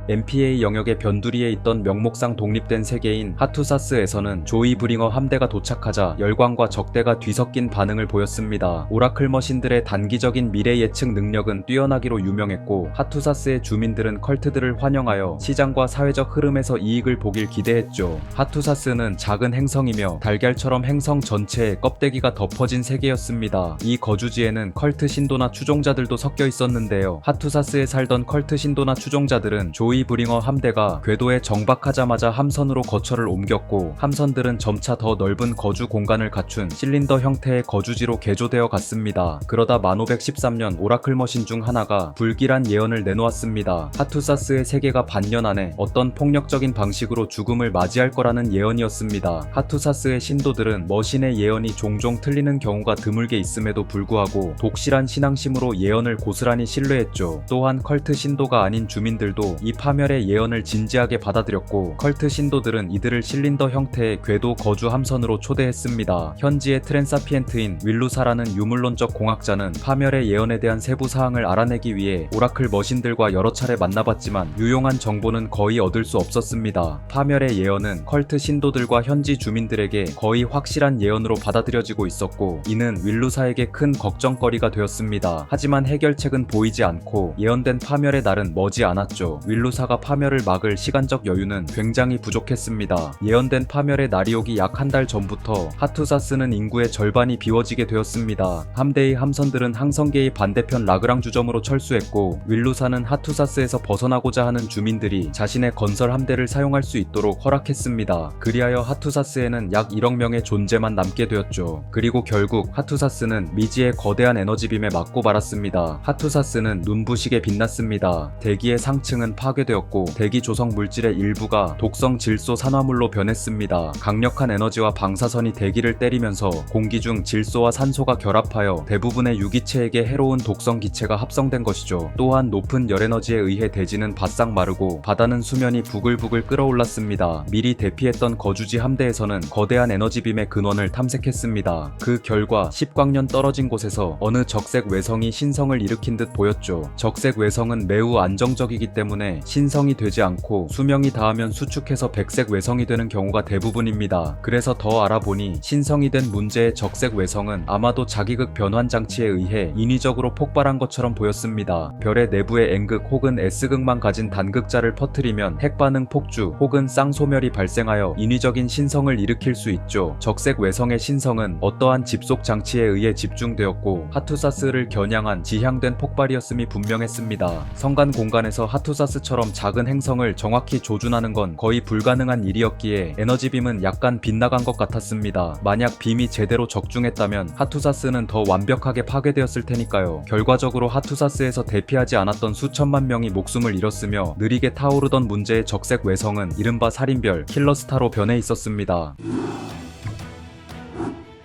MPA 영역의 변두리에 있던 명목상 독립된 세계인 하투사스에서는 조이 브링어 함대가 도착하자 열광과 적대가 뒤섞인 반응을 보였습니다. 오라클 머신들의 단기적인 미래 예측 능력은 뛰어나기로 유명했고, 하투사스의 주민들은 컬트들을 환영하여 시장과 사회적 흐름에서 이익을 보길 기대했죠. 하투사스는 작은 행성이며 달걀처럼 행성 전체에 껍데기가 덮어진 세계였습니다. 이 거주지에는 컬트 신도나 추종자들도 섞여 있었는데요. 하투사스에 살던 컬트 신도나 추종자들은 조이 브링어 함대가 궤도에 정박하자마자 함선으로 거처를 옮겼고, 함선들은 점차 더 넓은 거주 공간을 갖춘 실린더 형태의 거주지로 개조되어 갔습니다. 그러다 1513년 오라클 머신 중 하나가 불길한 예언을 내놓았습니다. 하투사스의 세계가 반년 안에 어떤 폭력적인 방식으로 죽음을 맞이할 거라는 예언이었습니다. 하투사스의 신도들은 머신의 예언이 종종 틀리는 경우가 드물게 있음에도 불구하고 독실한 신앙심으로 예언을 고스란히 신뢰했죠. 또한 컬트 신도가 아닌 주민들도 이 파멸의 예언을 진지하게 받아들였고, 컬트 신도들은 이들을 실린더 형태의 궤도 거주 함선으로 초대했습니다. 현지의 트랜사피엔트인 윌루사라는 유물론적 공학자는 파멸의 예언에 대한 세부 사항을 알아내기 위해 오라클 머신들과 여러 차례 만나봤지만 유용한 정보는 거의 얻을 수 없었습니다. 파멸의 예언은 컬트 신도들과 현지 주민들에게 거의 확실한 예언으로 받아들여지고 있었고, 이는 윌루사에게 큰 걱정거리가 되었습니다. 하지만 해결책은 보이지 않고 예언된 파멸의 날은 머지 않았죠. 윌루사가 파멸을 막을 시간적 여유는 굉장히 부족했습니다. 예언된 파멸의 날이 오기 약 한 달 전부터 하투사스는 인구의 절반이 비워지게 되었습니다. 함대의 함선들은 항성계의 반대편 라그랑 주점으로 철수했고, 윌루사는 하투사스에서 벗어나고자 하는 주민들이 자신의 건설 함대를 사용할 수 있도록 허락했습니다. 그리하여 하투사스에는 약 1억 명의 존재만 남게 되었죠. 그리고 결국 하투사스는 미지의 거대한 에너지빔에 맞고 말았습니다. 하투사스는 눈부시게 빛났습니다. 대기의 상층은 파괴되었고, 대기 조성 물질의 일부가 독성 질소 산화물로 변했습니다. 강력한 에너지와 방사선이 대기를 때리면서 공기 중 질소와 산소가 결합하여 대부분의 유기체에게 해로운 독성 기체가 합성된 것이죠. 또한 높은 열에너지에 의해 대지는 바싹 마르고 바다는 수면이 부글부글 끓어올랐습니다. 미리 대피했던 거주지 함대에서는 거대한 에너지빔의 근원을 탐색했습니다. 그 결과 10광년 떨어진 곳에서 어느 적색 외성이 신성을 일으킨 듯 보였죠. 적색 외성은 매우 안정적이기 때문에 신성이 되지 않고 수명이 닿으면 수축해서 백색 외성이 되는 경우가 대부분입니다. 그래서 더 알아보니 신성이 된 문제의 적색 외성은 아마도 자기극 변환 장치에 의해 인위적으로 폭발한 것처럼 보였습니다. 별의 내부에 N극 혹은 S극만 가진 단극자를 퍼뜨리면 핵반응 폭주 혹은 쌍소멸이 발생하여 인위적인 신성을 일으킬 수 있죠. 적색 외성의 신성은 어떠한 집속 장치에 의해 집중되었고 하투사스를 겨냥한 지향된 폭발이었음이 분명했습니다. 성간 공간에서 하투사스처럼 작은 행성을 정확히 조준하는 건 거의 불가능한 일이었기에 에너지빔은 약간 빗나간 것 같았습니다. 만약 빔이 제대로 적중했다면 하투사스는 더 완벽하게 파괴되었을 테니까요. 결과적으로 하투사스에서 대피하지 않았던 수천만 명이 목숨을 잃었으며 느리게 타오르던 문제의 적색 외성은 이른바 살인별 킬러스타로 변해 있었습니다.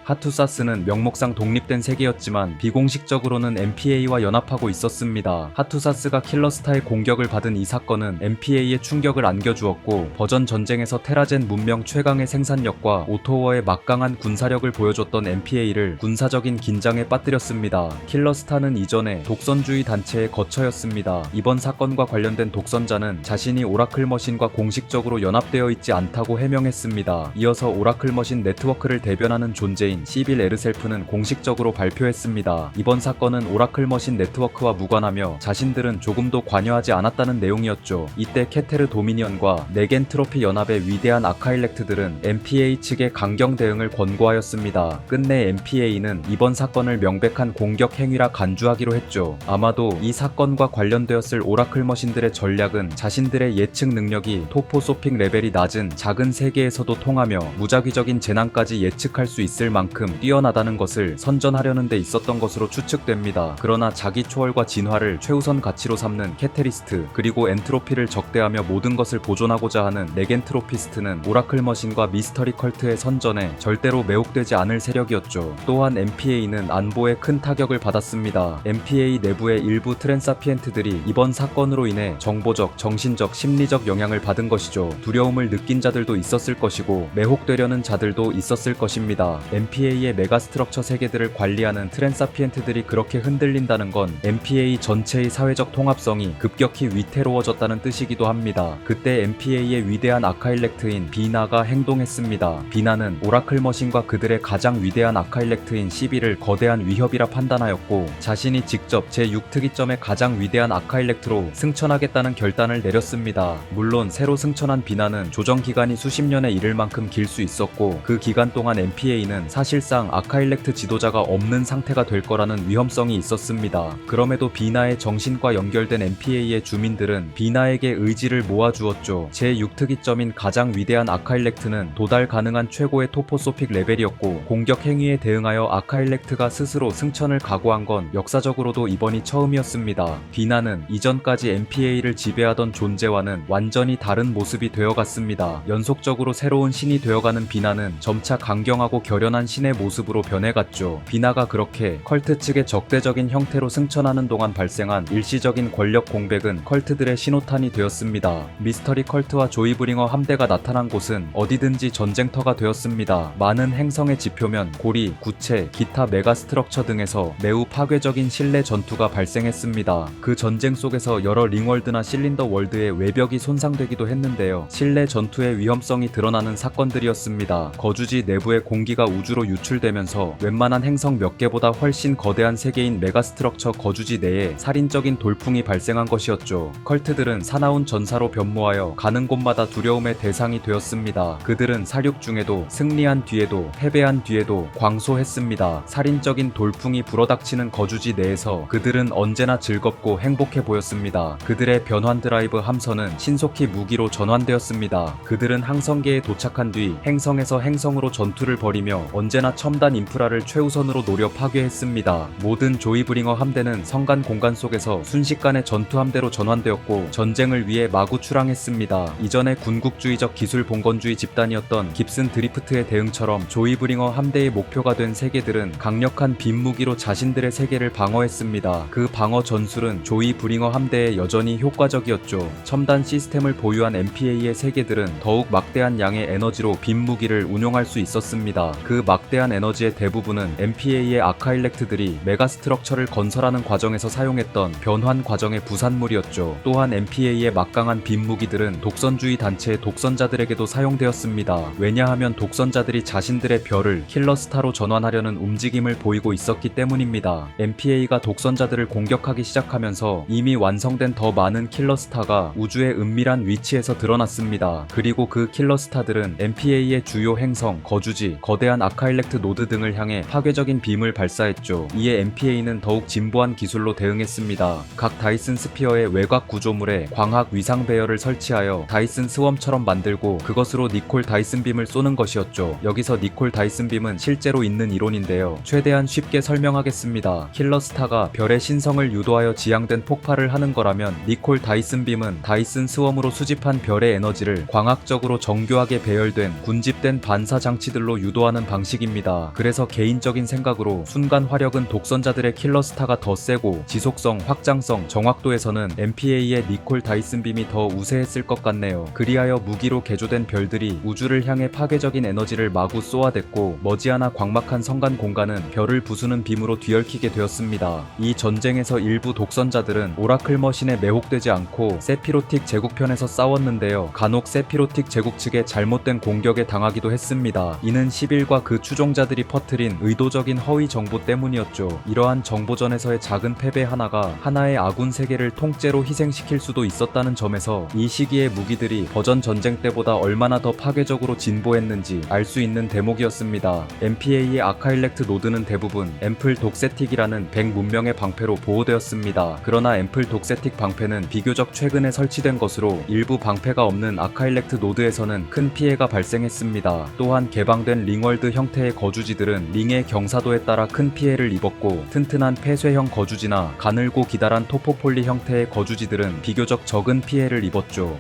하투사스는 명목상 독립된 세계였지만 비공식적으로는 MPA와 연합하고 있었습니다. 하투사스가 킬러스타의 공격을 받은 이 사건은 MPA에 충격을 안겨주었고, 버전 전쟁에서 테라젠 문명 최강의 생산력과 오토워의 막강한 군사력을 보여줬던 MPA를 군사적인 긴장에 빠뜨렸습니다. 킬러스타는 이전에 독선주의 단체의 거처였습니다. 이번 사건과 관련된 독선자는 자신이 오라클 머신과 공식적으로 연합되어 있지 않다고 해명했습니다. 이어서 오라클 머신 네트워크를 대변하는 존재인 시빌 에르셀프는 공식적으로 발표했습니다. 이번 사건은 오라클 머신 네트워크와 무관하며 자신들은 조금도 관여하지 않았다는 내용이었죠. 이때 케테르 도미니언과 네겐트로피 연합의 위대한 아카일렉트들은 MPA 측의 강경 대응을 권고하였습니다. 끝내 MPA는 이번 사건을 명백한 공격 행위라 간주하기로 했죠. 아마도 이 사건과 관련되었을 오라클 머신들의 전략은 자신들의 예측 능력이 토포소픽 레벨이 낮은 작은 세계에서도 통하며 무작위적인 재난까지 예측할 수 있을 만큼 만큼 뛰어나다는 것을 선전하려는 데 있었던 것으로 추측됩니다. 그러나 자기 초월과 진화를 최우선 가치로 삼는 캐테리스트, 그리고 엔트로피를 적대하며 모든 것을 보존하고자 하는 네겐트로피스트는 오라클 머신과 미스터리 컬트의 선전에 절대로 매혹되지 않을 세력이었죠. 또한 MPA는 안보에 큰 타격을 받았습니다. MPA 내부의 일부 트랜사피엔트들이 이번 사건으로 인해 정보적, 정신적, 심리적 영향을 받은 것이죠. 두려움을 느낀 자들도 있었을 것이고 매혹되려는 자들도 있었을 것입니다. MPA의 메가스트럭처 세계들을 관리하는 트랜사피엔트들이 그렇게 흔들린다는 건 MPA 전체의 사회적 통합성이 급격히 위태로워졌다는 뜻이기도 합니다. 그때 MPA의 위대한 아카일렉트인 비나가 행동했습니다. 비나는 오라클 머신과 그들의 가장 위대한 아카일렉트인 시비를 거대한 위협이라 판단하였고 자신이 직접 제6특이점의 가장 위대한 아카일렉트로 승천하겠다는 결단을 내렸습니다. 물론 새로 승천한 비나는 조정 기간이 수십 년에 이를 만큼 길 수 있었고 그 기간 동안 MPA는 사실상 아카일렉트 지도자가 없는 상태가 될 거라는 위험성이 있었습니다. 그럼에도 비나의 정신과 연결된 MPA의 주민들은 비나에게 의지를 모아주었죠. 제6특이점인 가장 위대한 아카일렉트는 도달 가능한 최고의 토포소픽 레벨이었고 공격 행위에 대응하여 아카일렉트가 스스로 승천을 각오한 건 역사적으로도 이번이 처음이었습니다. 비나는 이전까지 MPA를 지배하던 존재와는 완전히 다른 모습이 되어갔습니다. 연속적으로 새로운 신이 되어가는 비나는 점차 강경하고 결연한 신의 모습으로 변해갔죠. 비나가 그렇게 컬트 측의 적대적인 형태로 승천하는 동안 발생한 일시적인 권력 공백은 컬트들의 신호탄이 되었습니다. 미스터리 컬트와 조이브링어 함대가 나타난 곳은 어디든지 전쟁터가 되었습니다. 많은 행성의 지표면, 고리, 구체, 기타 메가스트럭처 등에서 매우 파괴적인 실내 전투가 발생했습니다. 그 전쟁 속에서 여러 링월드나 실린더 월드의 외벽이 손상되기도 했는데요. 실내 전투의 위험성이 드러나는 사건들이었습니다. 거주지 내부의 공기가 우주로 유출되면서 웬만한 행성 몇 개보다 훨씬 거대한 세계인 메가스트럭처 거주지 내에 살인적인 돌풍이 발생한 것이었죠. 컬트들은 사나운 전사로 변모하여 가는 곳마다 두려움의 대상이 되었습니다. 그들은 사륙 중에도 승리한 뒤에도 패배한 뒤에도 광소했습니다. 살인적인 돌풍이 불어닥치는 거주지 내에서 그들은 언제나 즐겁고 행복해 보였습니다. 그들의 변환 드라이브 함선은 신속히 무기로 전환되었습니다. 그들은 항성계에 도착한 뒤 행성에서 행성으로 전투를 벌이며 언제나 첨단 인프라를 최우선으로 노려 파괴했습니다. 모든 조이브링어 함대는 성간 공간 속에서 순식간에 전투 함대로 전환되었고 전쟁을 위해 마구 출항했습니다. 이전에 군국주의적 기술 봉건주의 집단이었던 깁슨 드리프트의 대응처럼 조이브링어 함대의 목표가 된 세계들은 강력한 빈무기로 자신들의 세계를 방어했습니다. 그 방어 전술은 조이브링어 함대에 여전히 효과적이었죠. 첨단 시스템을 보유한 MPA의 세계들은 더욱 막대한 양의 에너지로 빈무기를 운용할 수 있었습니다. 그 막대한 에너지의 대부분은 MPA의 아카일렉트들이 메가스트럭처를 건설하는 과정에서 사용했던 변환 과정의 부산물이었죠. 또한 MPA의 막강한 빈무기들은 독선주의 단체의 독선자들에게도 사용되었습니다. 왜냐하면 독선자들이 자신들의 별을 킬러스타로 전환하려는 움직임을 보이고 있었기 때문입니다. MPA가 독선자들을 공격하기 시작하면서 이미 완성된 더 많은 킬러스타가 우주의 은밀한 위치에서 드러났습니다. 그리고 그 킬러스타들은 MPA의 주요 행성, 거주지, 거대한 아카일렉트 노드 등을 향해 파괴적인 빔을 발사했죠. 이에 MPA는 더욱 진보한 기술로 대응했습니다. 각 다이슨 스피어의 외곽 구조물에 광학 위상 배열을 설치하여 다이슨 스웜처럼 만들고 그것으로 니콜 다이슨 빔을 쏘는 것이었죠. 여기서 니콜 다이슨 빔은 실제로 있는 이론인데요. 최대한 쉽게 설명하겠습니다. 킬러스타가 별의 신성을 유도하여 지향된 폭발을 하는 거라면 니콜 다이슨 빔은 다이슨 스웜으로 수집한 별의 에너지를 광학적으로 정교하게 배열된 군집된 반사 장치들로 유도하는 방식입니다. 그래서 개인적인 생각으로 순간 화력은 독선자들의 킬러스타가 더 세고 지속성, 확장성, 정확도에서는 MPA의 니콜 다이슨 빔이 더 우세했을 것 같네요. 그리하여 무기로 개조된 별들이 우주를 향해 파괴적인 에너지를 마구 쏘아댔고 머지않아 광막한 성간 공간은 별을 부수는 빔으로 뒤얽히게 되었습니다. 이 전쟁에서 일부 독선자들은 오라클 머신에 매혹되지 않고 세피로틱 제국편에서 싸웠는데요. 간혹 세피로틱 제국 측의 잘못된 공격에 당하기도 했습니다. 이는 11과 그 추종자들이 퍼뜨린 의도적인 허위 정보 때문이었죠. 이러한 정보전에서의 작은 패배 하나가 하나의 아군 세계를 통째로 희생시킬 수도 있었다는 점에서 이 시기의 무기들이 버전 전쟁 때보다 얼마나 더 파괴적으로 진보했는지 알 수 있는 대목이었습니다. MPA의 아카일렉트 노드는 대부분 앰플 독세틱이라는 100문명의 방패로 보호되었습니다. 그러나 앰플 독세틱 방패는 비교적 최근에 설치된 것으로 일부 방패가 없는 아카일렉트 노드에서는 큰 피해가 발생했습니다. 또한 개방된 링월드 형태 형태의 거주지들은 링의 경사도에 따라 큰 피해를 입었고, 튼튼한 폐쇄형 거주지나 가늘고 기다란 토포폴리 형태의 거주지들은 비교적 적은 피해를 입었죠.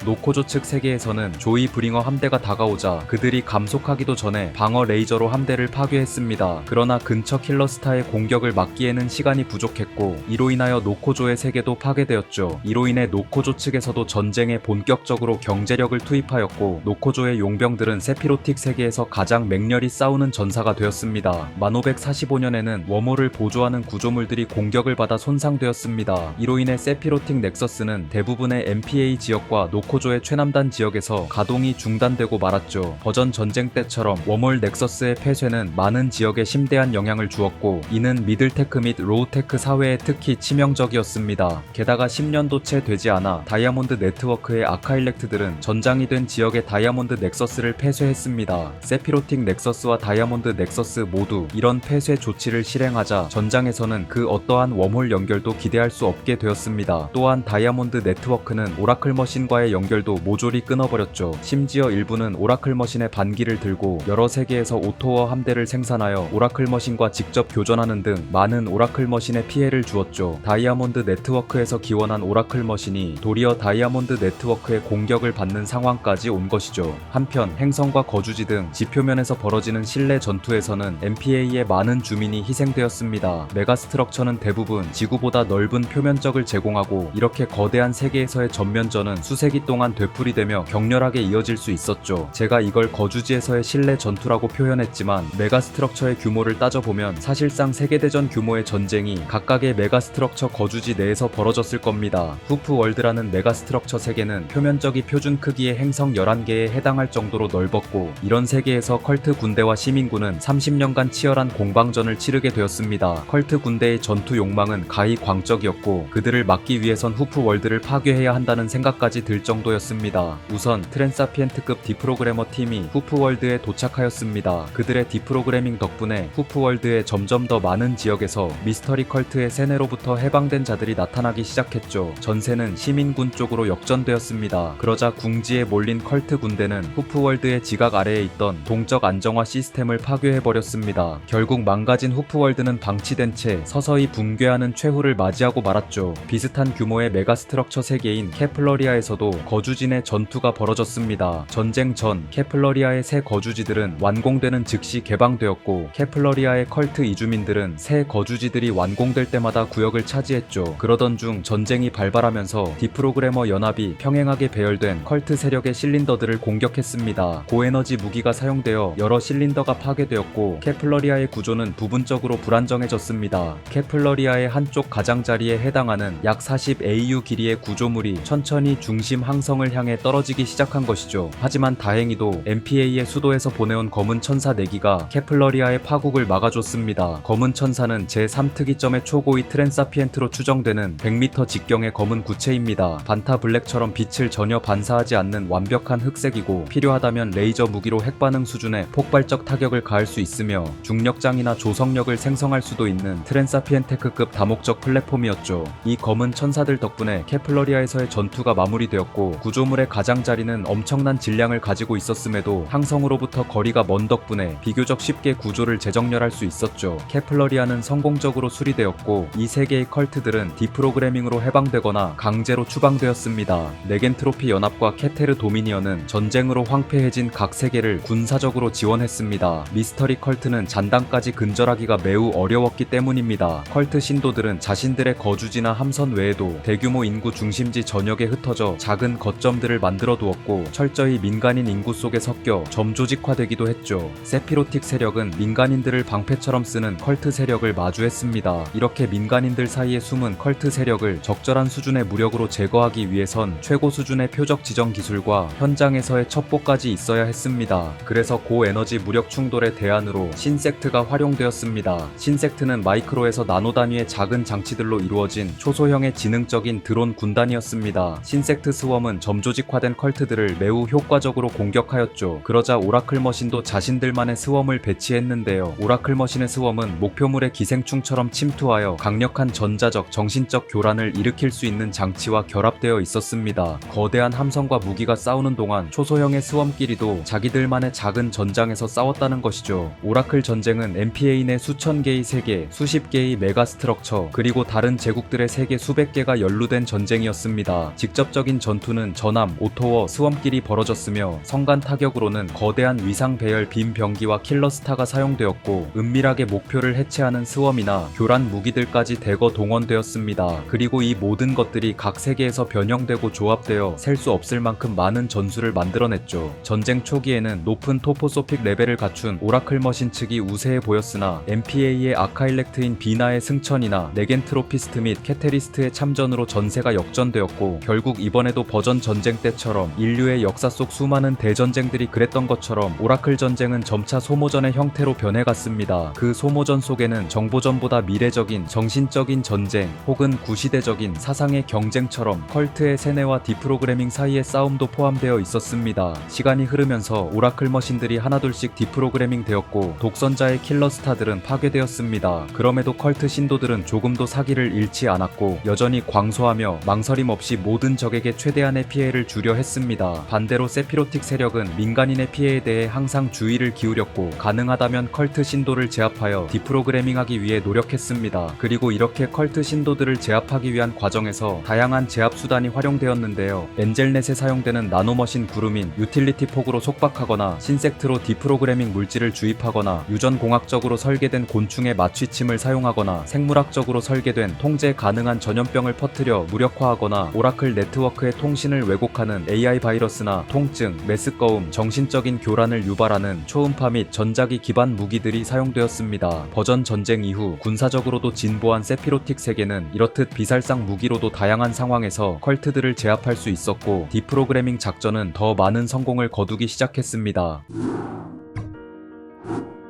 노코조 측 세계에서는 조이 브링어 함대가 다가오자 그들이 감속하기도 전에 방어 레이저로 함대를 파괴했습니다. 그러나 근처 킬러스타의 공격을 막기에는 시간이 부족했고, 이로 인하여 노코조의 세계도 파괴되었죠. 이로 인해 노코조 측에서도 전쟁에 본격적으로 경제력을 투입하였고, 노코조의 용병들은 세피로틱 세계에서 가장 맹렬히 싸우는 전사가 되었습니다. 1545년에는 웜홀을 보조하는 구조물들이 공격을 받아 손상되었습니다. 이로 인해 세피로틱 넥서스는 대부분의 MPA 지역과 노코조의 최남단 지역에서 가동이 중단되고 말았죠. 버전 전쟁 때처럼 웜홀 넥서스의 폐쇄는 많은 지역에 심대한 영향을 주었고, 이는 미들테크 및 로우테크 사회에 특히 치명적이었습니다. 게다가 10년도 채 되지 않아 다이아몬드 네트워크의 아카일렉트들은 전장이 된 지역의 다이아몬드 넥서스를 폐쇄했습니다. 세피로틱 넥서스와 다이아몬드 넥서스 모두 이런 폐쇄 조치를 실행하자 전장에서는 그 어떠한 웜홀 연결도 기대할 수 없게 되었습니다. 또한 다이아몬드 네트워크는 오라클 머신과의 연결도 모조리 끊어버렸죠. 심지어 일부는 오라클 머신의 반기를 들고 여러 세계에서 오토워 함대를 생산하여 오라클 머신과 직접 교전하는 등 많은 오라클 머신에 피해를 주었죠. 다이아몬드 네트워크에서 기원한 오라클 머신이 도리어 다이아몬드 네트워크의 공격을 받는 상황까지 온 것이죠. 한편 행성과 거주지 등 지표면에서 벌어지는 실내 전투에서는 MPA의 많은 주민이 희생되었습니다. 메가스트럭처는 대부분 지구보다 넓은 표면적을 제공하고, 이렇게 거대한 세계에서의 전면전은 수세기 동안 되풀이되며 격렬하게 이어질 수 있었죠. 제가 이걸 거주지에서의 실내 전투라고 표현했지만, 메가스트럭처의 규모를 따져보면 사실상 세계대전 규모의 전쟁이 각각의 메가스트럭처 거주지 내에서 벌어졌을 겁니다. 후프월드라는 메가스트럭처 세계는 표면적이 표준 크기의 행성 11개에 해당할 정도로 넓었고, 이런 세계에서 컬트 군대와 시민군은 30년간 치열한 공방전을 치르게 되었습니다. 컬트 군대의 전투 욕망은 가히 광적이었고, 그들을 막기 위해선 후프월드를 파괴해야 한다는 생각까지 들 정도였습니다. 우선 트랜사피엔트급 디프로그래머 팀이 후프월드에 도착하였습니다. 그들의 디프로그래밍 덕분에 후프월드의 점점 더 많은 지역에서 미스터리 컬트의 세뇌로부터 해방된 자들이 나타나기 시작했죠. 전세는 시민군 쪽으로 역전되었습니다. 그러자 궁지에 몰린 컬트 군대는 후프월드의 지각 아래에 있던 동적 안정화 시스템을 파괴해버렸습니다. 결국 망가진 후프월드는 방치된 채 서서히 붕괴하는 최후를 맞이하고 말았죠. 비슷한 규모의 메가스트럭처 세계인 케플러리아에서도 거주지 내 전투가 벌어졌습니다. 전쟁 전 케플러리아의 새 거주지들은 완공되는 즉시 개방되었고, 케플러리아의 컬트 이주민들은 새 거주지들이 완공될 때마다 구역을 차지했죠. 그러던 중 전쟁이 발발하면서 디프로그래머 연합이 평행하게 배열된 컬트 세력의 실린더들을 공격했습니다. 고에너지 무기가 사용되어 여러 실린더가 파괴되었고, 케플러리아의 구조는 부분적으로 불안정해졌습니다. 케플러리아의 한쪽 가장자리에 해당하는 약 40 AU 길이의 구조물이 천천히 중심 항성을 향해 떨어지기 시작한 것이죠. 하지만 다행히도 MPA의 수도에서 보내온 검은 천사 4기가 케플러리아의 파국을 막아줬습니다. 검은 천사는 제3특이점의 초고위 트랜사피엔트로 추정되는 100m 직경의 검은 구체입니다. 반타 블랙처럼 빛을 전혀 반사하지 않는 완벽한 흑색이고, 필요하다면 레이저 무기로 핵반응 수준의 폭발적 타격을 가할 수 있으며, 중력장이나 조성력을 생성할 수도 있는 트랜사피엔테크급 다목적 플랫폼이었죠. 이 검은 천사들 덕분에 케플러리아에서의 전투가 마무리되었고, 구조물의 가장자리는 엄청난 질량을 가지고 있었음에도 항성으로부터 거리가 먼 덕분에 비교적 쉽게 구조를 재정렬할 수 있었죠. 케플러리아는 성공적으로 수리되었고, 이 세 개의 컬트들은 디프로그래밍으로 해방되거나 강제로 추방되었습니다. 네겐트로피 연합과 케테르 도미니언은 전쟁으로 황폐해진 각 세계를 군사적으로 지원했습니다. 미스터리 컬트는 잔당까지 근절하기가 매우 어려웠기 때문입니다. 컬트 신도들은 자신들의 거주지나 함선 외에도 대규모 인구 중심지 전역에 흩어져 작은 거점들을 만들어 두었고, 철저히 민간인 인구 속에 섞여 점조직화되기도 했죠. 세피로틱 세력은 민간인들을 방패처럼 쓰는 컬트 세력을 마주했습니다. 이렇게 민간인들 사이에 숨은 컬트 세력을 적절한 수준의 무력으로 제거하기 위해선 최고 수준의 표적 지정 기술과 현장에서의 첩보까지 있어야 했습니다. 그래서 고에너지 무력 충돌의 대안으로 신섹트가 활용되었습니다. 신섹트는 마이크로에서 나노 단위의 작은 장치들로 이루어진 초소형의 지능적인 드론 군단이었습니다. 신섹트 스웜은 수험은 점조직화된 컬트들을 매우 효과적으로 공격하였죠. 그러자 오라클 머신도 자신들만의 스웜을 배치했는데요. 오라클 머신의 스웜은 목표물의 기생충처럼 침투하여 강력한 전자적, 정신적 교란을 일으킬 수 있는 장치와 결합되어 있었습니다. 거대한 함성과 무기가 싸우는 동안 초소형의 스웜끼리도 자기들만의 작은 전장에서 싸웠다는 것이죠. 오라클 전쟁은 MPA 내 수천 개의 세계, 수십 개의 메가스트럭처, 그리고 다른 제국들의 세계 수백 개가 연루된 전쟁이었습니다. 직접적인 전투는 전함, 오토워, 스웜끼리 벌어졌으며 성간 타격으로는 거대한 위상 배열 빔 병기와 킬러스타가 사용되었고 은밀하게 목표를 해체하는 스웜이나 교란 무기들까지 대거 동원되었습니다. 그리고 이 모든 것들이 각 세계에서 변형되고 조합되어 셀 수 없을 만큼 많은 전술을 만들어냈죠. 전쟁 초기에는 높은 토포소픽 레벨을 갖춘 오라클 머신 측이 우세해 보였으나 MPA의 아카일렉트인 비나의 승천이나 네겐트로피스트 및 캐테리스트의 참전으로 전세가 역전되었고 결국 이번에도 버전 전쟁 때처럼 인류의 역사 속 수많은 대전쟁들이 그랬던 것처럼 오라클 전쟁은 점차 소모전의 형태로 변해갔습니다. 그 소모전 속에는 정보전보다 미래적인 정신적인 전쟁 혹은 구시대적인 사상의 경쟁처럼 컬트의 세뇌와 디프로그래밍 사이의 싸움도 포함되어 있었습니다. 시간이 흐르면서 오라클 머신들이 하나둘씩 디프로그래밍 되었고 독선자의 킬러스타들은 파괴되었습니다. 그럼에도 컬트 신도들은 조금도 사기를 잃지 않았고 여전히 광소하며 망설임 없이 모든 적에게 최대한의 피해를 주려 했습니다. 반대로 세피로틱 세력은 민간인의 피해에 대해 항상 주의를 기울였고 가능하다면 컬트 신도를 제압하여 디프로그래밍하기 위해 노력했습니다. 그리고 이렇게 컬트 신도들을 제압하기 위한 과정에서 다양한 제압 수단이 활용되었는데요. 엔젤넷에 사용되는 나노머신 구루민, 유틸리티 폭으로 속박하거나 신섹트로 디프로그래밍 물질을 주입하거나 유전공학적으로 설계된 곤충의 마취침을 사용하거나 생물학적으로 설계된 통제 가능한 전염병을 퍼뜨려 무력화하거나 오라클 네트워크의 통신을 왜곡하는 AI 바이러스나 통증, 메스꺼움, 정신적인 교란을 유발하는 초음파 및 전자기 기반 무기들이 사용되었습니다. 버전 전쟁 이후 군사적으로도 진보한 세피로틱 세계는 이렇듯 비살상 무기로도 다양한 상황에서 컬트들을 제압할 수 있었고 디프로그래밍 작전은 더 많은 성공을 거두기 시작했습니다.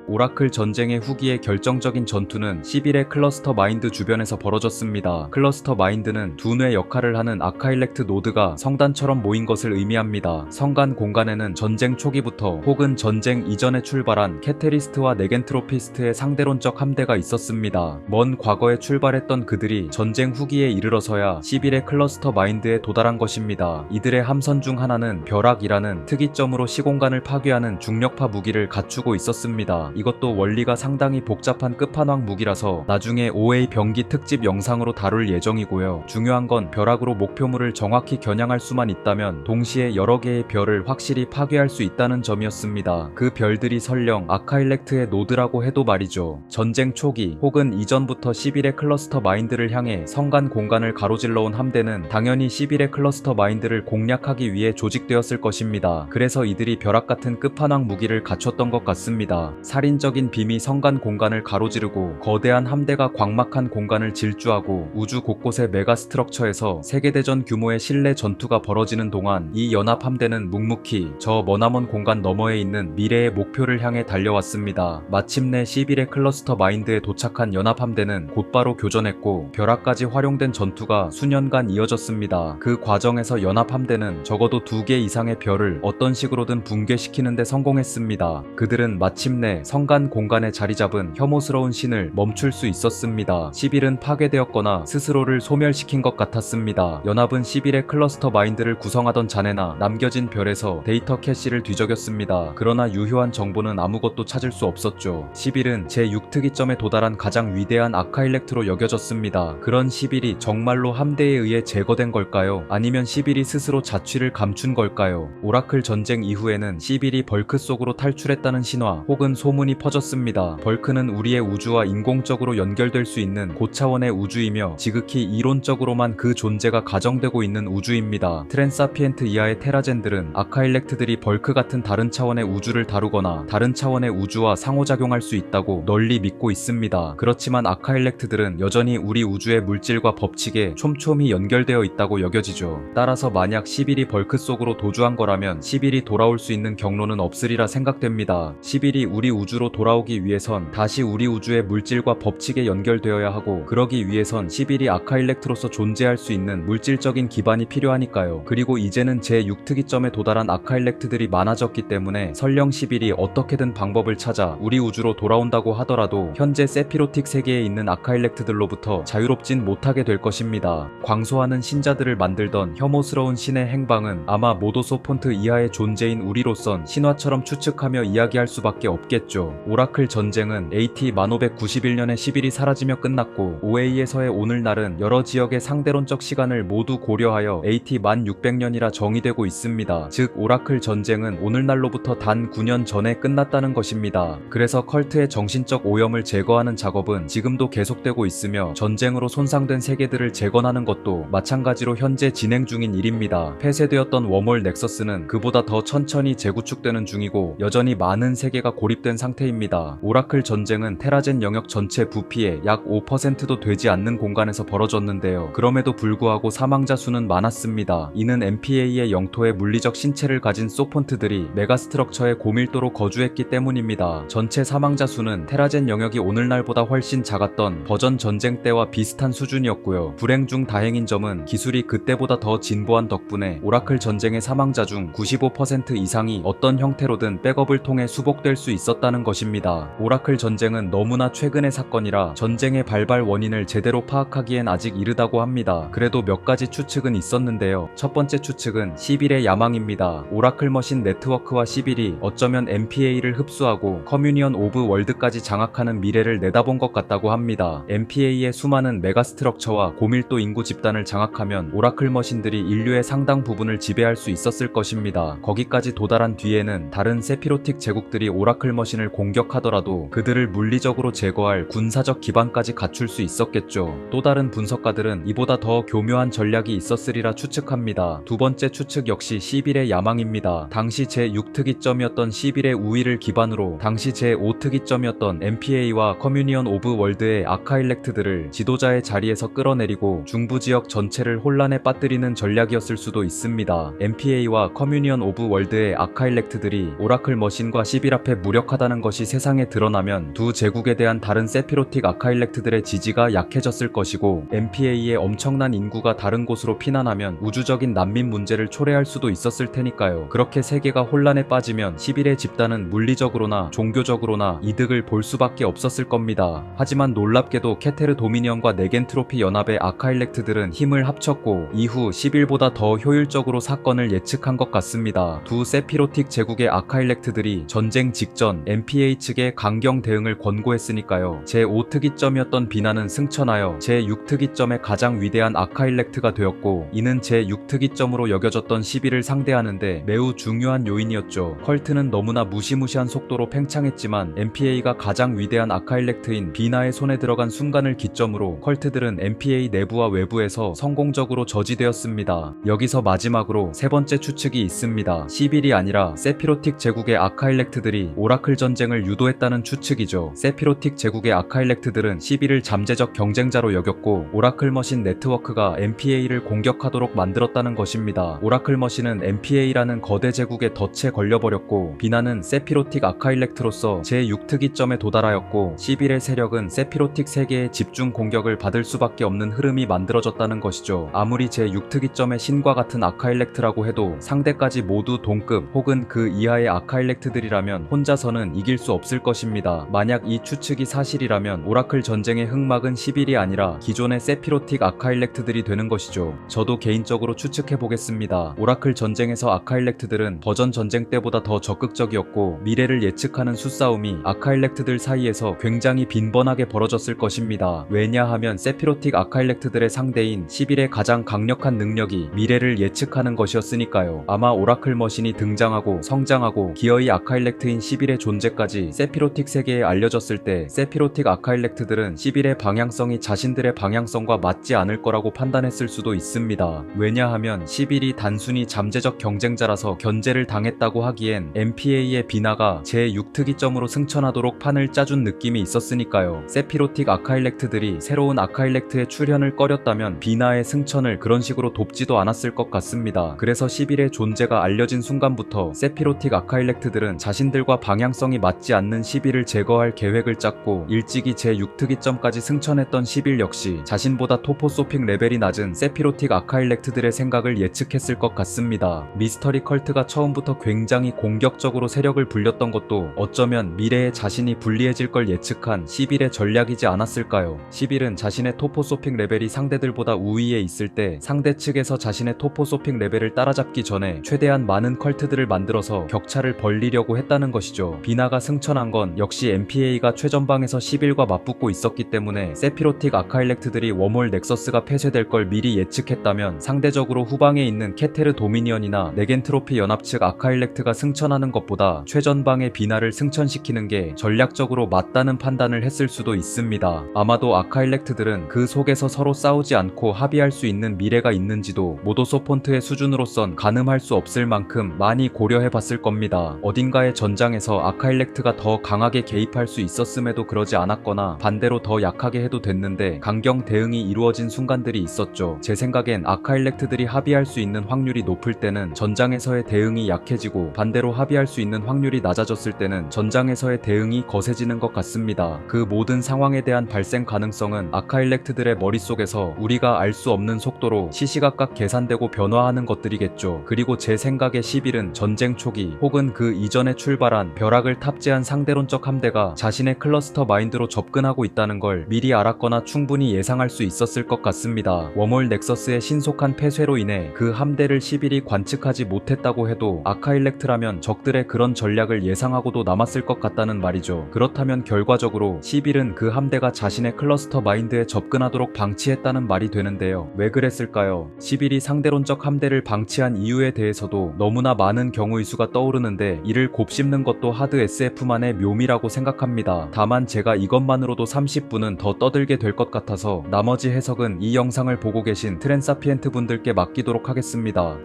오라클 전쟁의 후기의 결정적인 전투는 11의 클러스터 마인드 주변에서 벌어졌습니다. 클러스터 마인드는 두뇌 역할을 하는 아카일렉트 노드가 성단처럼 모인 것을 의미합니다. 성간 공간에는 전쟁 초기부터 혹은 전쟁 이전에 출발한 캐테리스트와 네겐트로피스트의 상대론적 함대가 있었습니다. 먼 과거에 출발했던 그들이 전쟁 후기에 이르러서야 11의 클러스터 마인드에 도달한 것입니다. 이들의 함선 중 하나는 벼락이라는 특이점으로 시공간을 파괴하는 중력파 무기를 갖추고 있었습니다. 이것도 원리가 상당히 복잡한 끝판왕 무기라서 나중에 OA 병기 특집 영상으로 다룰 예정이고요. 중요한 건 벼락으로 목표물을 정확히 겨냥할 수만 있다면 동시에 여러 개의 별을 확실히 파괴할 수 있다는 점이었습니다. 그 별들이 설령 아카일렉트의 노드라고 해도 말이죠. 전쟁 초기 혹은 이전부터 11의 클러스터 마인드를 향해 성간 공간을 가로질러온 함대는 당연히 11의 클러스터 마인드를 공략하기 위해 조직되었을 것입니다. 그래서 이들이 벼락 같은 끝판왕 무기를 갖췄던 것 같습니다. 살인적인 빔이 성간 공간을 가로지르고 거대한 함대가 광막한 공간을 질주하고 우주 곳곳의 메가스트럭처에서 세계대전 규모의 실내 전투가 벌어지는 동안 이 연합 함대는 묵묵히 저 머나먼 공간 너머에 있는 미래의 목표를 향해 달려왔습니다. 마침내 11의 클러스터 마인드에 도착한 연합 함대는 곧바로 교전했고 벼락까지 활용된 전투가 수년간 이어졌습니다. 그 과정에서 연합 함대는 적어도 2개 이상의 별을 어떤 식으로든 붕괴시키는 데 성공했습니다. 그들은 마침내 성간 공간에 자리잡은 혐오스러운 신을 멈출 수 있었습니다. 11은 파괴되었거나 스스로를 소멸시킨 것 같았습니다. 연합은 11의 클러스터 마인드를 구성하던 잔해나 남겨진 별에서 데이터 캐시를 뒤적였습니다. 그러나 유효한 정보는 아무것도 찾을 수 없었죠. 11은 제6특이점에 도달한 가장 위대한 아카일렉트로 여겨졌습니다. 그런 11이 정말로 함대에 의해 제거된 걸까요? 아니면 11이 스스로 자취를 감춘 걸까요? 오라클 전쟁 이후에는 11이 벌크 속으로 탈출했다는 신화 혹은 소문이 퍼졌습니다. 벌크는 우리의 우주와 인공적으로 연결될 수 있는 고차원의 우주이며 지극히 이론적으로만 그 존재가 가정되고 있는 우주입니다. 트랜사피엔트 이하의 테라젠들은 아카일렉트들이 벌크 같은 다른 차원의 우주를 다루거나 다른 차원의 우주와 상호작용할 수 있다고 널리 믿고 있습니다. 그렇지만 아카일렉트들은 여전히 우리 우주의 물질과 법칙에 촘촘히 연결되어 있다고 여겨지죠. 따라서 만약 11이 벌크 속으로 도주한 거라면 11이 돌아올 수 있는 경로는 없으리라 생각됩니다. 11이 우리 우주 우주로 돌아오기 위해선 다시 우리 우주의 물질과 법칙에 연결되어야 하고, 그러기 위해선 11이 아카일렉트로서 존재할 수 있는 물질적인 기반이 필요하니까요. 그리고 이제는 제6특이점에 도달한 아카일렉트들이 많아졌기 때문에 설령 11이 어떻게든 방법을 찾아 우리 우주로 돌아온다고 하더라도 현재 세피로틱 세계에 있는 아카일렉트들로부터 자유롭진 못하게 될 것입니다. 광소하는 신자들을 만들던 혐오스러운 신의 행방은 아마 모도소 폰트 이하의 존재인 우리로선 신화처럼 추측하며 이야기할 수밖에 없겠죠. 오라클 전쟁은 AT 1591년에 11이 사라지며 끝났고, OA에서의 오늘날은 여러 지역의 상대론적 시간을 모두 고려하여 AT 1600년이라 정의되고 있습니다. 즉 오라클 전쟁은 오늘날로부터 단 9년 전에 끝났다는 것입니다. 그래서 컬트의 정신적 오염을 제거하는 작업은 지금도 계속되고 있으며, 전쟁으로 손상된 세계들을 재건하는 것도 마찬가지로 현재 진행 중인 일입니다. 폐쇄되었던 웜홀 넥서스는 그보다 더 천천히 재구축되는 중이고 여전히 많은 세계가 고립된 상태입니다. 오라클 전쟁은 테라젠 영역 전체 부피의 약 5%도 되지 않는 공간에서 벌어졌는데요. 그럼에도 불구하고 사망자 수는 많았습니다. 이는 MPA의 영토에 물리적 신체를 가진 소폰트들이 메가스트럭처에 고밀도로 거주했기 때문입니다. 전체 사망자 수는 테라젠 영역이 오늘날보다 훨씬 작았던 버전 전쟁 때와 비슷한 수준이었고요. 불행 중 다행인 점은 기술이 그때보다 더 진보한 덕분에 오라클 전쟁의 사망자 중 95% 이상이 어떤 형태로든 백업을 통해 수복될 수 있었다는 것입니다. 오라클 전쟁은 너무나 최근의 사건이라 전쟁의 발발 원인을 제대로 파악하기엔 아직 이르다고 합니다. 그래도 몇 가지 추측은 있었는데요. 첫 번째 추측은 11의 야망입니다. 오라클 머신 네트워크와 11이 어쩌면 MPA를 흡수하고 커뮤니언 오브 월드까지 장악하는 미래를 내다본 것 같다고 합니다. MPA의 수많은 메가스트럭처와 고밀도 인구 집단을 장악하면 오라클 머신들이 인류의 상당 부분을 지배할 수 있었을 것입니다. 거기까지 도달한 뒤에는 다른 세피로틱 제국들이 오라클 머신을 공격하더라도 그들을 물리적으로 제거할 군사적 기반까지 갖출 수 있었겠죠. 또 다른 분석가들은 이보다 더 교묘한 전략이 있었으리라 추측합니다. 두 번째 추측 역시 11의 야망입니다. 당시 제6특이점이었던 11의 우위를 기반으로 당시 제5특이점이었던 MPA와 커뮤니언 오브 월드의 아카일렉트들을 지도자의 자리에서 끌어내리고 중부 지역 전체를 혼란에 빠뜨리는 전략이었을 수도 있습니다. MPA와 커뮤니언 오브 월드의 아카일렉트들이 오라클 머신과 11 앞에 무력하다는 것이 세상에 드러나면 두 제국에 대한 다른 세피로틱 아카일렉트들의 지지가 약해졌을 것이고, MPA의 엄청난 인구가 다른 곳으로 피난하면 우주적인 난민 문제를 초래할 수도 있었을 테니까요. 그렇게 세계가 혼란에 빠지면 11의 집단은 물리적으로나 종교적으로나 이득을 볼 수밖에 없었을 겁니다. 하지만 놀랍게도 케테르 도미니언과 네겐트로피 연합의 아카일렉트들은 힘을 합쳤고 이후 11보다 더 효율적으로 사건을 예측한 것 같습니다. 두 세피로틱 제국의 아카일렉트들이 전쟁 직전 MPA 측에 강경 대응을 권고했으니까요. 제5특이점이었던 비나는 승천하여 제6특이점의 가장 위대한 아카일렉트가 되었고, 이는 제6특이점으로 여겨졌던 11을 상대하는데 매우 중요한 요인이었죠. 컬트는 너무나 무시무시한 속도로 팽창했지만 MPA가 가장 위대한 아카일렉트인 비나의 손에 들어간 순간을 기점으로 컬트들은 MPA 내부와 외부에서 성공적으로 저지되었습니다. 여기서 마지막으로 세 번째 추측이 있습니다. 11이 아니라 세피로틱 제국의 아카일렉트들이 오라클 전쟁을 유도했다는 추측이죠. 세피로틱 제국의 아카일렉트들은 11을 잠재적 경쟁자로 여겼고 오라클 머신 네트워크가 MPA를 공격하도록 만들었다는 것입니다. 오라클 머신은 MPA라는 거대 제국의 덫에 걸려버렸고, 비나는 세피로틱 아카일렉트로서 제6특이점에 도달하였고, 11의 세력은 세피로틱 세계의 집중 공격을 받을 수밖에 없는 흐름이 만들어졌다는 것이죠. 아무리 제6특이점의 신과 같은 아카일렉트라고 해도 상대까지 모두 동급 혹은 그 이하의 아카일렉트들이라면 혼자서는 이길 수 없을 것입니다. 만약 이 추측이 사실이라면 오라클 전쟁의 흑막은 11이 아니라 기존의 세피로틱 아카일렉트들이 되는 것이죠. 저도 개인적으로 추측해보겠습니다. 오라클 전쟁에서 아카일렉트들은 버전 전쟁 때보다 더 적극적이었고 미래를 예측하는 수싸움이 아카일렉트들 사이에서 굉장히 빈번하게 벌어졌을 것입니다. 왜냐하면 세피로틱 아카일렉트들의 상대인 11의 가장 강력한 능력이 미래를 예측하는 것이었으니까요. 아마 오라클 머신이 등장하고 성장하고 기어이 아카일렉트인 11의 존재까지 세피로틱 세계에 알려졌을 때 세피로틱 아카일렉트들은 11의 방향성이 자신들의 방향성과 맞지 않을 거라고 판단했을 수도 있습니다. 왜냐하면 11이 단순히 잠재적 경쟁자라서 견제를 당했다고 하기엔 MPA의 비나가 제6특이점으로 승천하도록 판을 짜준 느낌이 있었으니까요. 세피로틱 아카일렉트들이 새로운 아카일렉트의 출현을 꺼렸다면 비나의 승천을 그런 식으로 돕지도 않았을 것 같습니다. 그래서 11의 존재가 알려진 순간부터 세피로틱 아카일렉트들은 자신들과 방향성이 맞지 않는 11을 제거할 계획을 짰고 일찍이 제6특이점까지 승천했던 11 역시 자신보다 토포소픽 레벨이 낮은 세피로틱 아카일렉트들의 생각을 예측했을 것 같습니다. 미스터리 컬트가 처음부터 굉장히 공격적으로 세력을 불렸던 것도 어쩌면 미래에 자신이 불리해질 걸 예측한 11의 전략이지 않았을까요? 11은 자신의 토포소픽 레벨이 상대들보다 우위에 있을 때 상대 측에서 자신의 토포소픽 레벨을 따라잡기 전에 최대한 많은 컬트들을 만들어서 격차를 벌리려고 했다는 것이죠. 비나가 승천한 건 역시 MPA가 최전방에서 11과 맞붙고 있었기 때문에 세피로틱 아카일렉트들이 웜홀 넥서스가 폐쇄될 걸 미리 예측했다면 상대적으로 후방에 있는 케테르 도미니언이나 네겐트로피 연합 측 아카일렉트가 승천하는 것보다 최전방의 비나를 승천시키는 게 전략적으로 맞다는 판단을 했을 수도 있습니다. 아마도 아카일렉트들은 그 속에서 서로 싸우지 않고 합의할 수 있는 미래가 있는지도 모도소폰트의 수준으로선 가늠할 수 없을 만큼 많이 고려해봤을 겁니다. 어딘가의 전장에서 아카일렉트가 더 강하게 개입할 수 있었음에도 그러지 않았거나 반대로 더 약하게 해도 됐는데 강경 대응이 이루어진 순간들이 있었죠. 제 생각엔 아카일렉트들이 합의할 수 있는 확률이 높을 때는 전장에서의 대응이 약해지고 반대로 합의할 수 있는 확률이 낮아졌을 때는 전장에서의 대응이 거세지는 것 같습니다. 그 모든 상황에 대한 발생 가능성은 아카일렉트들의 머릿속에서 우리가 알 수 없는 속도로 시시각각 계산되고 변화하는 것들이겠죠. 그리고 제 생각에 11은 전쟁 초기 혹은 그 이전에 출발한 벼락을 탑재한 상대론적 함대가 자신의 클러스터 마인드로 접근하고 있다는 걸 미리 알았거나 충분히 예상할 수 있었을 것 같습니다. 웜홀 넥서스의 신속한 폐쇄로 인해 그 함대를 11이 관측하지 못했다고 해도 아카일렉트라면 적들의 그런 전략을 예상하고도 남았을 것 같다는 말이죠. 그렇다면 결과적으로 11은 그 함대가 자신의 클러스터 마인드에 접근하도록 방치했다는 말이 되는데요. 왜 그랬을까요? 11이 상대론적 함대를 방치한 이유에 대해서도 너무나 많은 경우의 수가 떠오르는데 이를 곱씹는 것도 하드 SF만의 묘미라고 생각합니다. 다만 제가 이것만으로도 30분은 더 떠들게 될 것 같아서 나머지 해석은 이 영상을 보고 계신 트랜사피엔트 분들께 맡기도록 하겠습니다.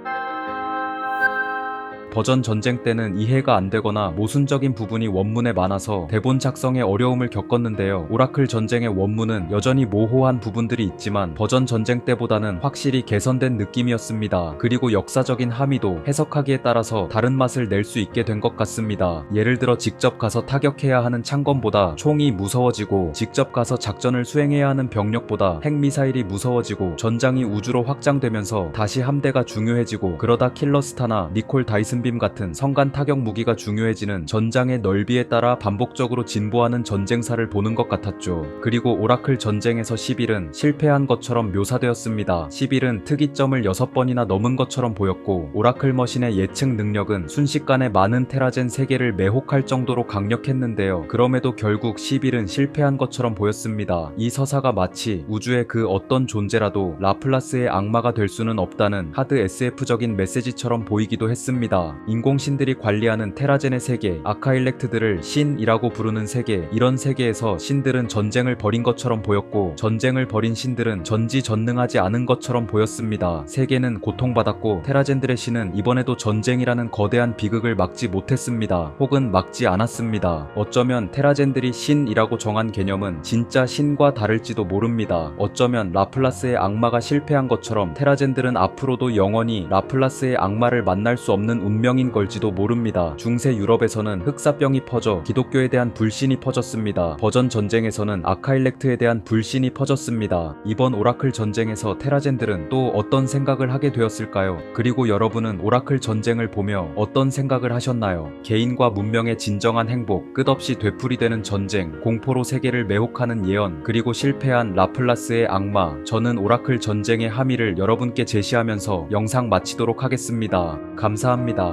버전 전쟁 때는 이해가 안 되거나 모순적인 부분이 원문에 많아서 대본 작성에 어려움을 겪었는데요. 오라클 전쟁의 원문은 여전히 모호한 부분들이 있지만 버전 전쟁 때보다는 확실히 개선된 느낌이었습니다. 그리고 역사적인 함의도 해석하기에 따라서 다른 맛을 낼 수 있게 된 것 같습니다. 예를 들어 직접 가서 타격해야 하는 창검보다 총이 무서워지고 직접 가서 작전을 수행해야 하는 병력보다 핵미사일이 무서워지고 전장이 우주로 확장되면서 다시 함대가 중요해지고 그러다 킬러스타나 니콜 다이슨 빔 같은 성간 타격 무기가 중요해지는 전장의 넓이에 따라 반복적으로 진보하는 전쟁사를 보는 것 같았죠. 그리고 오라클 전쟁에서 11은 실패한 것처럼 묘사되었습니다. 11은 특이점을 6번이나 넘은 것처럼 보였고 오라클 머신의 예측 능력은 순식간에 많은 테라젠 세계를 매혹할 정도로 강력했는데요. 그럼에도 결국 11은 실패한 것처럼 보였습니다. 이 서사가 마치 우주의 그 어떤 존재라도 라플라스의 악마가 될 수는 없다는 하드 SF적인 메시지처럼 보이기도 했습니다. 인공신들이 관리하는 테라젠의 세계, 아카일렉트들을 신이라고 부르는 세계, 이런 세계에서 신들은 전쟁을 벌인 것처럼 보였고 전쟁을 벌인 신들은 전지전능하지 않은 것처럼 보였습니다. 세계는 고통받았고 테라젠들의 신은 이번에도 전쟁이라는 거대한 비극을 막지 못했습니다. 혹은 막지 않았습니다. 어쩌면 테라젠들이 신이라고 정한 개념은 진짜 신과 다를지도 모릅니다. 어쩌면 라플라스의 악마가 실패한 것처럼 테라젠들은 앞으로도 영원히 라플라스의 악마를 만날 수 없는 운명인 걸지도 모릅니다. 중세 유럽에서는 흑사병이 퍼져 기독교에 대한 불신이 퍼졌습니다. 버전 전쟁에서는 아카일렉트에 대한 불신이 퍼졌습니다. 이번 오라클 전쟁에서 테라젠들은 또 어떤 생각을 하게 되었을까요? 그리고 여러분은 오라클 전쟁을 보며 어떤 생각을 하셨나요? 개인과 문명의 진정한 행복, 끝없이 되풀이되는 전쟁, 공포로 세계를 매혹하는 예언, 그리고 실패한 라플라스의 악마. 저는 오라클 전쟁의 함의를 여러분께 제시하면서 영상 마치도록 하겠습니다. 감사합니다.